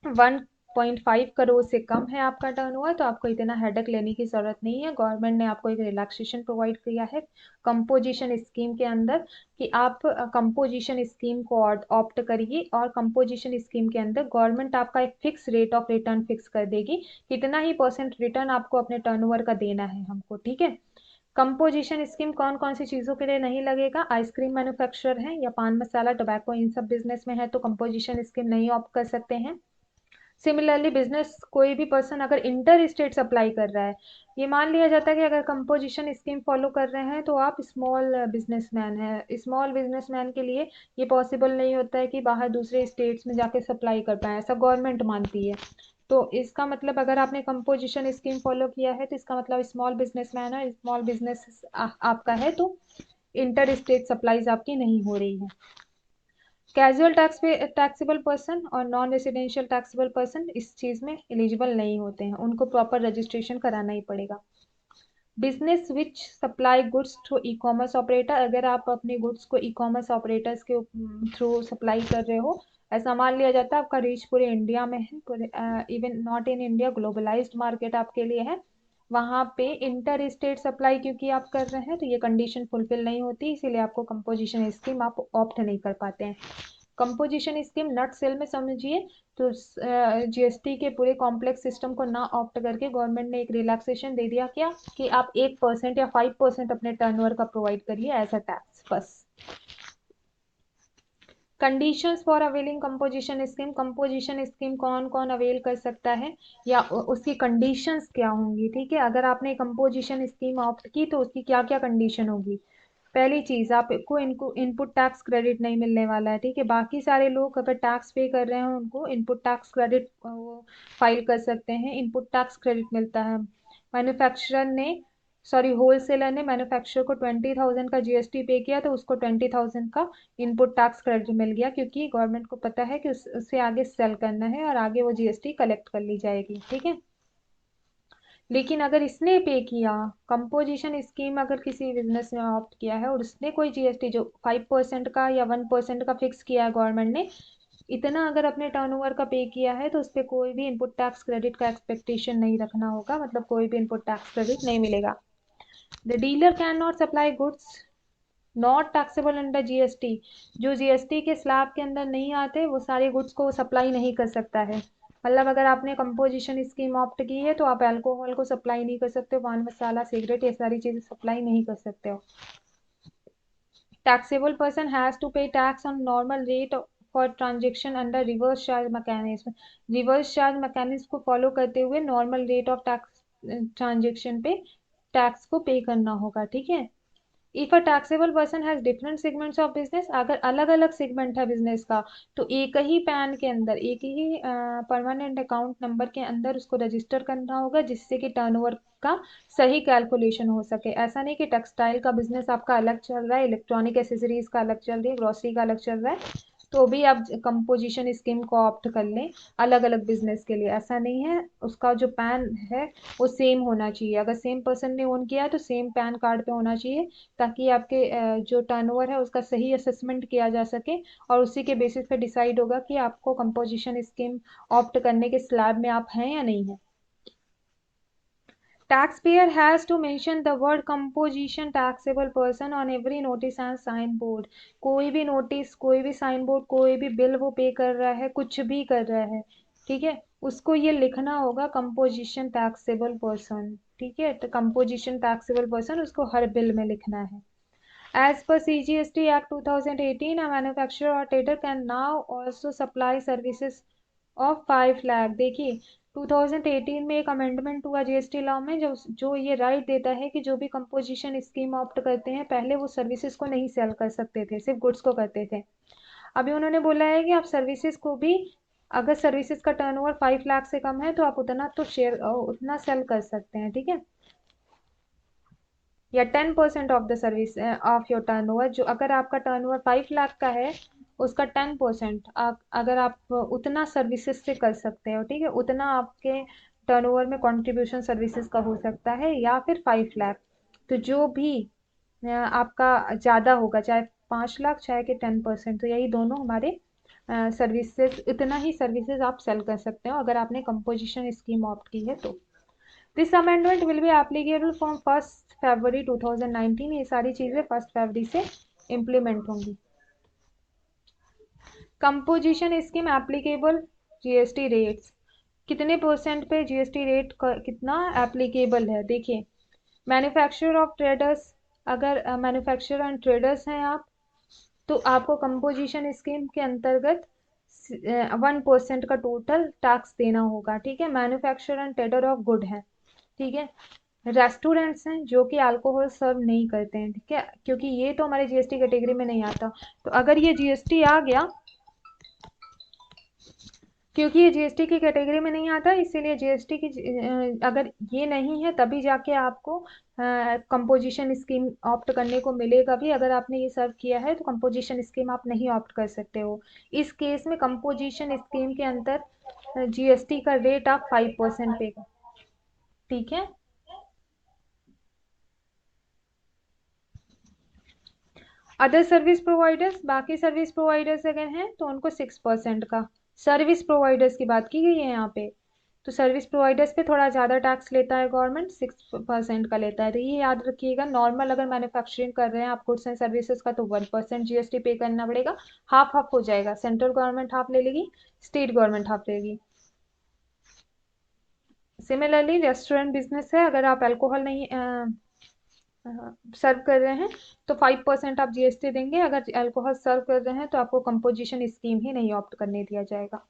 1.5 करोड़ से कम है आपका टर्नओवर, तो आपको इतना हेडेक लेने की जरूरत नहीं है। गवर्नमेंट ने आपको एक रिलैक्सेशन प्रोवाइड किया है कंपोजिशन स्कीम के अंदर कि आप कंपोजिशन स्कीम को ऑप्ट करिए, और कंपोजिशन स्कीम के अंदर गवर्नमेंट आपका एक fix rate of return fix कर देगी, कितना ही परसेंट रिटर्न आपको अपने टर्नओवर का देना है हमको, ठीक है। कंपोजिशन स्कीम कौन कौन सी चीजों के लिए नहीं लगेगा? आइसक्रीम मैन्युफैक्चरर है या पान मसाला टोबैको इन सब बिजनेस में है तो कंपोजिशन स्कीम नहीं ऑप्ट कर सकते हैं। सिमिलरली बिजनेस कोई भी पर्सन अगर इंटर स्टेट सप्लाई कर रहा है, ये मान लिया जाता है कि अगर कंपोजिशन स्कीम फॉलो कर रहे हैं तो आप स्मॉल बिजनेसमैन हैं। स्मॉल बिजनेसमैन के लिए ये पॉसिबल नहीं होता है कि बाहर दूसरे स्टेट्स में जाके सप्लाई कर पाए, ऐसा गवर्नमेंट मानती है। तो इसका मतलब अगर आपने कंपोजिशन स्कीम फॉलो किया है तो इसका मतलब स्मॉल बिजनेसमैन है, स्मॉल बिजनेस आपका है, तो इंटर स्टेट सप्लाईज आपकी नहीं हो रही है। कैजुअल टैक्स पे टैक्सेबल पर्सन और नॉन रेसिडेंशियल टैक्सेबल पर्सन इस चीज़ में एलिजिबल नहीं होते हैं, उनको प्रॉपर रजिस्ट्रेशन कराना ही पड़ेगा। Business which supply goods through e commerce operator, अगर आप अपने गुड्स को ई कॉमर्स ऑपरेटर्स के थ्रू सप्लाई कर रहे हो, ऐसा मान लिया जाता है आपका रीच पूरे इंडिया में है, पूरे even not in India, globalised market आपके लिए है, वहाँ पे इंटर स्टेट सप्लाई क्योंकि आप कर रहे हैं तो ये कंडीशन फुलफिल नहीं होती, इसीलिए आपको कंपोजिशन स्कीम आप ऑप्ट नहीं कर पाते हैं। कंपोजिशन स्कीम नट सेल में समझिए तो जीएसटी के पूरे कॉम्प्लेक्स सिस्टम को ना ऑप्ट करके गवर्नमेंट ने एक रिलैक्सेशन दे दिया, क्या कि आप 1% या 5% अपने टर्नओवर का प्रोवाइड करिए एज अ टैक्स बस। Conditions for availing composition scheme, composition scheme कौन कौन अवेल कर सकता है या उसकी कंडीशंस क्या होंगी, ठीक है। अगर आपने कंपोजिशन स्कीम ऑप्ट की तो उसकी क्या क्या कंडीशन होगी। पहली चीज, आपको इनको इनपुट टैक्स क्रेडिट नहीं मिलने वाला है, ठीक है। बाकी सारे लोग अगर टैक्स पे कर रहे हैं उनको इनपुट टैक्स क्रेडिट फाइल कर सकते हैं, इनपुट टैक्स क्रेडिट मिलता है। मैन्युफैक्चरर ने सॉरी होलसेलर ने मैन्युफैक्चरर को 20,000 का जीएसटी पे किया तो उसको 20,000 का इनपुट टैक्स क्रेडिट मिल गया, क्योंकि गवर्नमेंट को पता है कि उससे आगे सेल करना है और आगे वो जीएसटी कलेक्ट कर ली जाएगी, ठीक है। लेकिन अगर इसने पे किया, कंपोजिशन स्कीम अगर किसी बिजनेस ने ऑप्ट किया है और उसने कोई जीएसटी जो 5% का या 1% का फिक्स किया है गवर्नमेंट ने, इतना अगर अपने टर्नओवर का पे किया है तो उस पर कोई भी इनपुट टैक्स क्रेडिट का एक्सपेक्टेशन नहीं रखना होगा, मतलब कोई भी इनपुट टैक्स क्रेडिट नहीं मिलेगा। The dealer can not supply goods not taxable under GST, जो जीएसटी के स्लैब के अंदर नहीं आते वो सारे गुड्स को सप्लाई नहीं कर सकता है। मतलब अगर आपने कंपोजिशन स्कीम ऑप्ट की है तो आप अल्कोहल को सप्लाई नहीं कर सकते हो, पान मसाला सिगरेट ये सारी चीजें सप्लाई नहीं कर सकते हो। टैक्सेबल पर्सन हैज टू पे tax on normal rate for transaction under reverse charge mechanism, reverse charge mechanism को फॉलो करते हुए normal rate of tax transaction पे टैक्स को पे करना होगा, ठीक है। If a taxable person has different segments of business, अगर अलग अलग सेगमेंट है बिजनेस का तो एक ही पैन के अंदर एक ही परमानेंट अकाउंट नंबर के अंदर उसको रजिस्टर करना होगा, जिससे कि टर्नओवर का सही कैलकुलेशन हो सके। ऐसा नहीं कि टेक्सटाइल का बिजनेस आपका अलग चल रहा है, इलेक्ट्रॉनिक एसेसरीज का अलग चल रही है, ग्रोसरी का अलग चल रहा है, तो भी आप कंपोजिशन स्कीम को ऑप्ट कर लें अलग अलग बिजनेस के लिए, ऐसा नहीं है। उसका जो पैन है वो सेम होना चाहिए, अगर सेम पर्सन ने ओन किया है तो सेम पैन कार्ड पे होना चाहिए, ताकि आपके जो टर्नओवर है उसका सही असेसमेंट किया जा सके और उसी के बेसिस पे डिसाइड होगा कि आपको कंपोजिशन स्कीम ऑप्ट करने के स्लैब में आप हैं या नहीं है। Taxpayer has to mention the word composition taxable person on every notice and sign board, कोई भी नोटिस, कोई भी साइन बोर्ड, कोई भी बिल वो पे कर रहा है, कुछ भी कर रहा है, ठीक है, उसको ये लिखना होगा कंपोजिशन टैक्सेबल पर्सन, ठीक है। तो कंपोजिशन टैक्सेबल पर्सन उसको हर बिल में लिखना है। As per CGST Act 2018, a manufacturer or trader can now also supply services of 5 lakh। देखिए 2018 में एक अमेंडमेंट हुआ जीएसटी लॉ में, जो जो ये राइट देता है कि जो भी कंपोजिशन स्कीम ऑप्ट करते हैं पहले वो सर्विसेज को नहीं सेल कर सकते थे, सिर्फ गुड्स को करते थे। अभी उन्होंने बोला है कि आप सर्विसेज को भी, अगर सर्विसेज का टर्नओवर 5 लाख से कम है तो आप उतना तो शेयर उतना सेल कर सकते हैं, ठीक है। या 10% of the service of your turnover, जो अगर आपका टर्नओवर 5 लाख का है उसका 10% अगर आप उतना सर्विसेज से कर सकते हो, ठीक है, उतना आपके टर्नओवर में कंट्रीब्यूशन सर्विसेज का हो सकता है, या फिर 5 लाख। तो जो भी आपका ज़्यादा होगा, चाहे 5 लाख चाहे कि 10%, तो यही दोनों हमारे सर्विसेज, इतना ही सर्विसेज आप सेल कर सकते हो अगर आपने कंपोजिशन स्कीम ऑप्ट की है तो। This amendment will be applicable from 1 फरवरी 2019, ये सारी चीज़ें 1 फरवरी से इम्प्लीमेंट होंगी। Composition scheme applicable GST rates, कितने परसेंट पे जीएसटी रेट कितना एप्लीकेबल है, देखिए। मैन्युफैक्चरर ऑफ ट्रेडर्स, अगर मैन्युफैक्चरर एंड ट्रेडर्स हैं आप, तो आपको कंपोजिशन स्कीम के अंतर्गत 1% का टोटल टैक्स देना होगा, ठीक है। Manufacturer and trader of good है, ठीक है। रेस्टोरेंट्स हैं जो कि अल्कोहल सर्व नहीं करते हैं, ठीक है, क्योंकि ये तो हमारे जीएसटी कैटेगरी में नहीं आता। तो अगर ये जीएसटी आ गया, क्योंकि ये जीएसटी की कैटेगरी में नहीं आता, इसीलिए जीएसटी की अगर ये नहीं है तभी जाके आपको कंपोजिशन स्कीम ऑप्ट करने को मिलेगा भी। अगर आपने ये सर्व किया है तो कंपोजिशन स्कीम आप नहीं ऑप्ट कर सकते हो। इस केस में कंपोजिशन स्कीम के अंदर जीएसटी का रेट आप 5% पे, ठीक है। अदर सर्विस प्रोवाइडर्स, बाकी सर्विस प्रोवाइडर्स अगर हैं तो उनको 6% का, सर्विस प्रोवाइडर्स की बात की गई है यहाँ पे। तो सर्विस प्रोवाइडर्स पे थोड़ा ज़्यादा टैक्स लेता है गवर्नमेंट, 6% का लेता है। तो ये याद रखिएगा, नॉर्मल अगर मैन्युफैक्चरिंग कर रहे हैं आप गुड्स एंड सर्विसेज का तो 1% जीएसटी पे करना पड़ेगा। हाफ हाफ हो जाएगा, सेंट्रल गवर्नमेंट हाफ ले लेगी, स्टेट गवर्नमेंट हाफ लेगी। सिमिलरली रेस्टोरेंट बिजनेस है, अगर आप अल्कोहल नहीं सर्व कर रहे हैं तो 5% आप जीएसटी देंगे। अगर अल्कोहल सर्व कर रहे हैं तो आपको कंपोजिशन स्कीम ही नहीं ऑप्ट करने दिया जाएगा।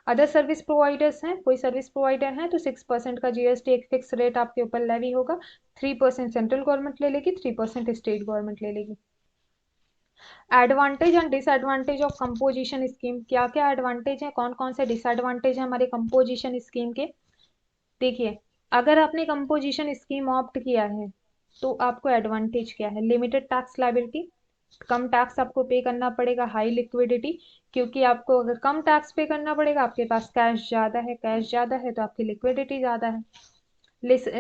अदर सर्विस प्रोवाइडर्स हैं, कोई सर्विस प्रोवाइडर है तो 6% का जीएसटी एक फिक्स रेट आपके ऊपर लेवी होगा। 3% सेंट्रल गवर्नमेंट ले लेगी, 3% स्टेट गवर्नमेंट ले लेगी। Advantage and disadvantage of composition scheme, क्या क्या एडवांटेज है, कौन कौन से डिसएडवांटेज है हमारे कंपोजिशन स्कीम के। देखिए, अगर आपने कंपोजिशन स्कीम ऑप्ट किया है तो आपको एडवांटेज क्या है, लिमिटेड टैक्स लायबिलिटी, कम टैक्स आपको पे करना पड़ेगा, हाई लिक्विडिटी, क्योंकि आपको अगर कम टैक्स पे करना पड़ेगा, आपके पास कैश ज़्यादा है, कैश ज़्यादा है तो आपकी लिक्विडिटी ज़्यादा है।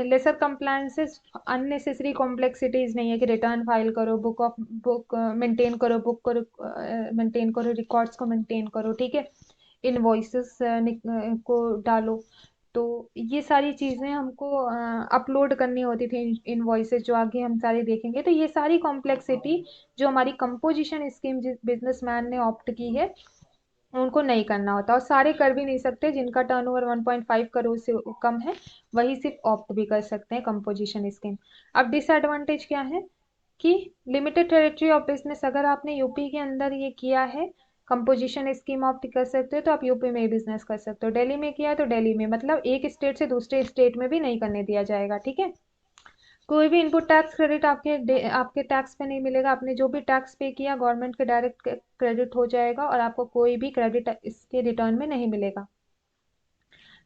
लेसर कंप्लायंसेस, अननेसेसरी कॉम्प्लेक्सिटीज नहीं है कि रिटर्न फाइल करो, बुक मेंटेन करो, बुक करो, मेंटेन करो, रिकॉर्ड्स को मेंटेन करो, ठीक है, इनवॉइसेस को डालो। तो ये सारी चीज़ें हमको अपलोड करनी होती थी, इनवॉइसेस जो आगे हम सारे देखेंगे। तो ये सारी कॉम्प्लेक्सिटी जो हमारी कंपोजिशन स्कीम जिस बिजनेसमैन ने ऑप्ट की है उनको नहीं करना होता, और सारे कर भी नहीं सकते। जिनका टर्नओवर 1.5 करोड़ से कम है वही सिर्फ ऑप्ट भी कर सकते हैं कंपोजिशन स्कीम। अब डिसएडवांटेज क्या है कि लिमिटेड टेरिटरी ऑफ बिजनेस, अगर आपने यूपी के अंदर ये किया है कंपोजिशन स्कीम ऑप्ट कर सकते हो तो आप यूपी में ही बिजनेस कर सकते हो। दिल्ली में किया है तो दिल्ली में, मतलब एक स्टेट से दूसरे स्टेट में भी नहीं करने दिया जाएगा, ठीक है। कोई भी इनपुट टैक्स क्रेडिट आपके टैक्स पे नहीं मिलेगा। आपने जो भी टैक्स पे किया गवर्नमेंट के डायरेक्ट क्रेडिट हो जाएगा और आपको कोई भी क्रेडिट इसके रिटर्न में नहीं मिलेगा।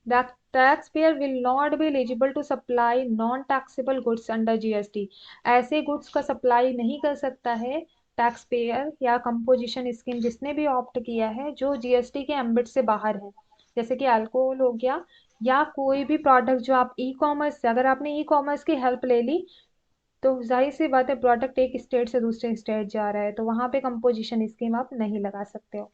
The taxpayer will not be eligible to supply non taxable goods under GST। ऐसे गुड्स का सप्लाई नहीं कर सकता है टैक्स पेयर या कंपोजिशन स्कीम जिसने भी ऑप्ट किया है जो जीएसटी के एम्बिट से बाहर है, जैसे कि अल्कोहल हो गया या कोई भी प्रोडक्ट जो आप ई कॉमर्स से, अगर आपने ई कॉमर्स की हेल्प ले ली तो जाहिर सी बात है प्रोडक्ट एक स्टेट से दूसरे स्टेट जा रहा है तो वहां पे कंपोजिशन स्कीम आप नहीं लगा सकते हो।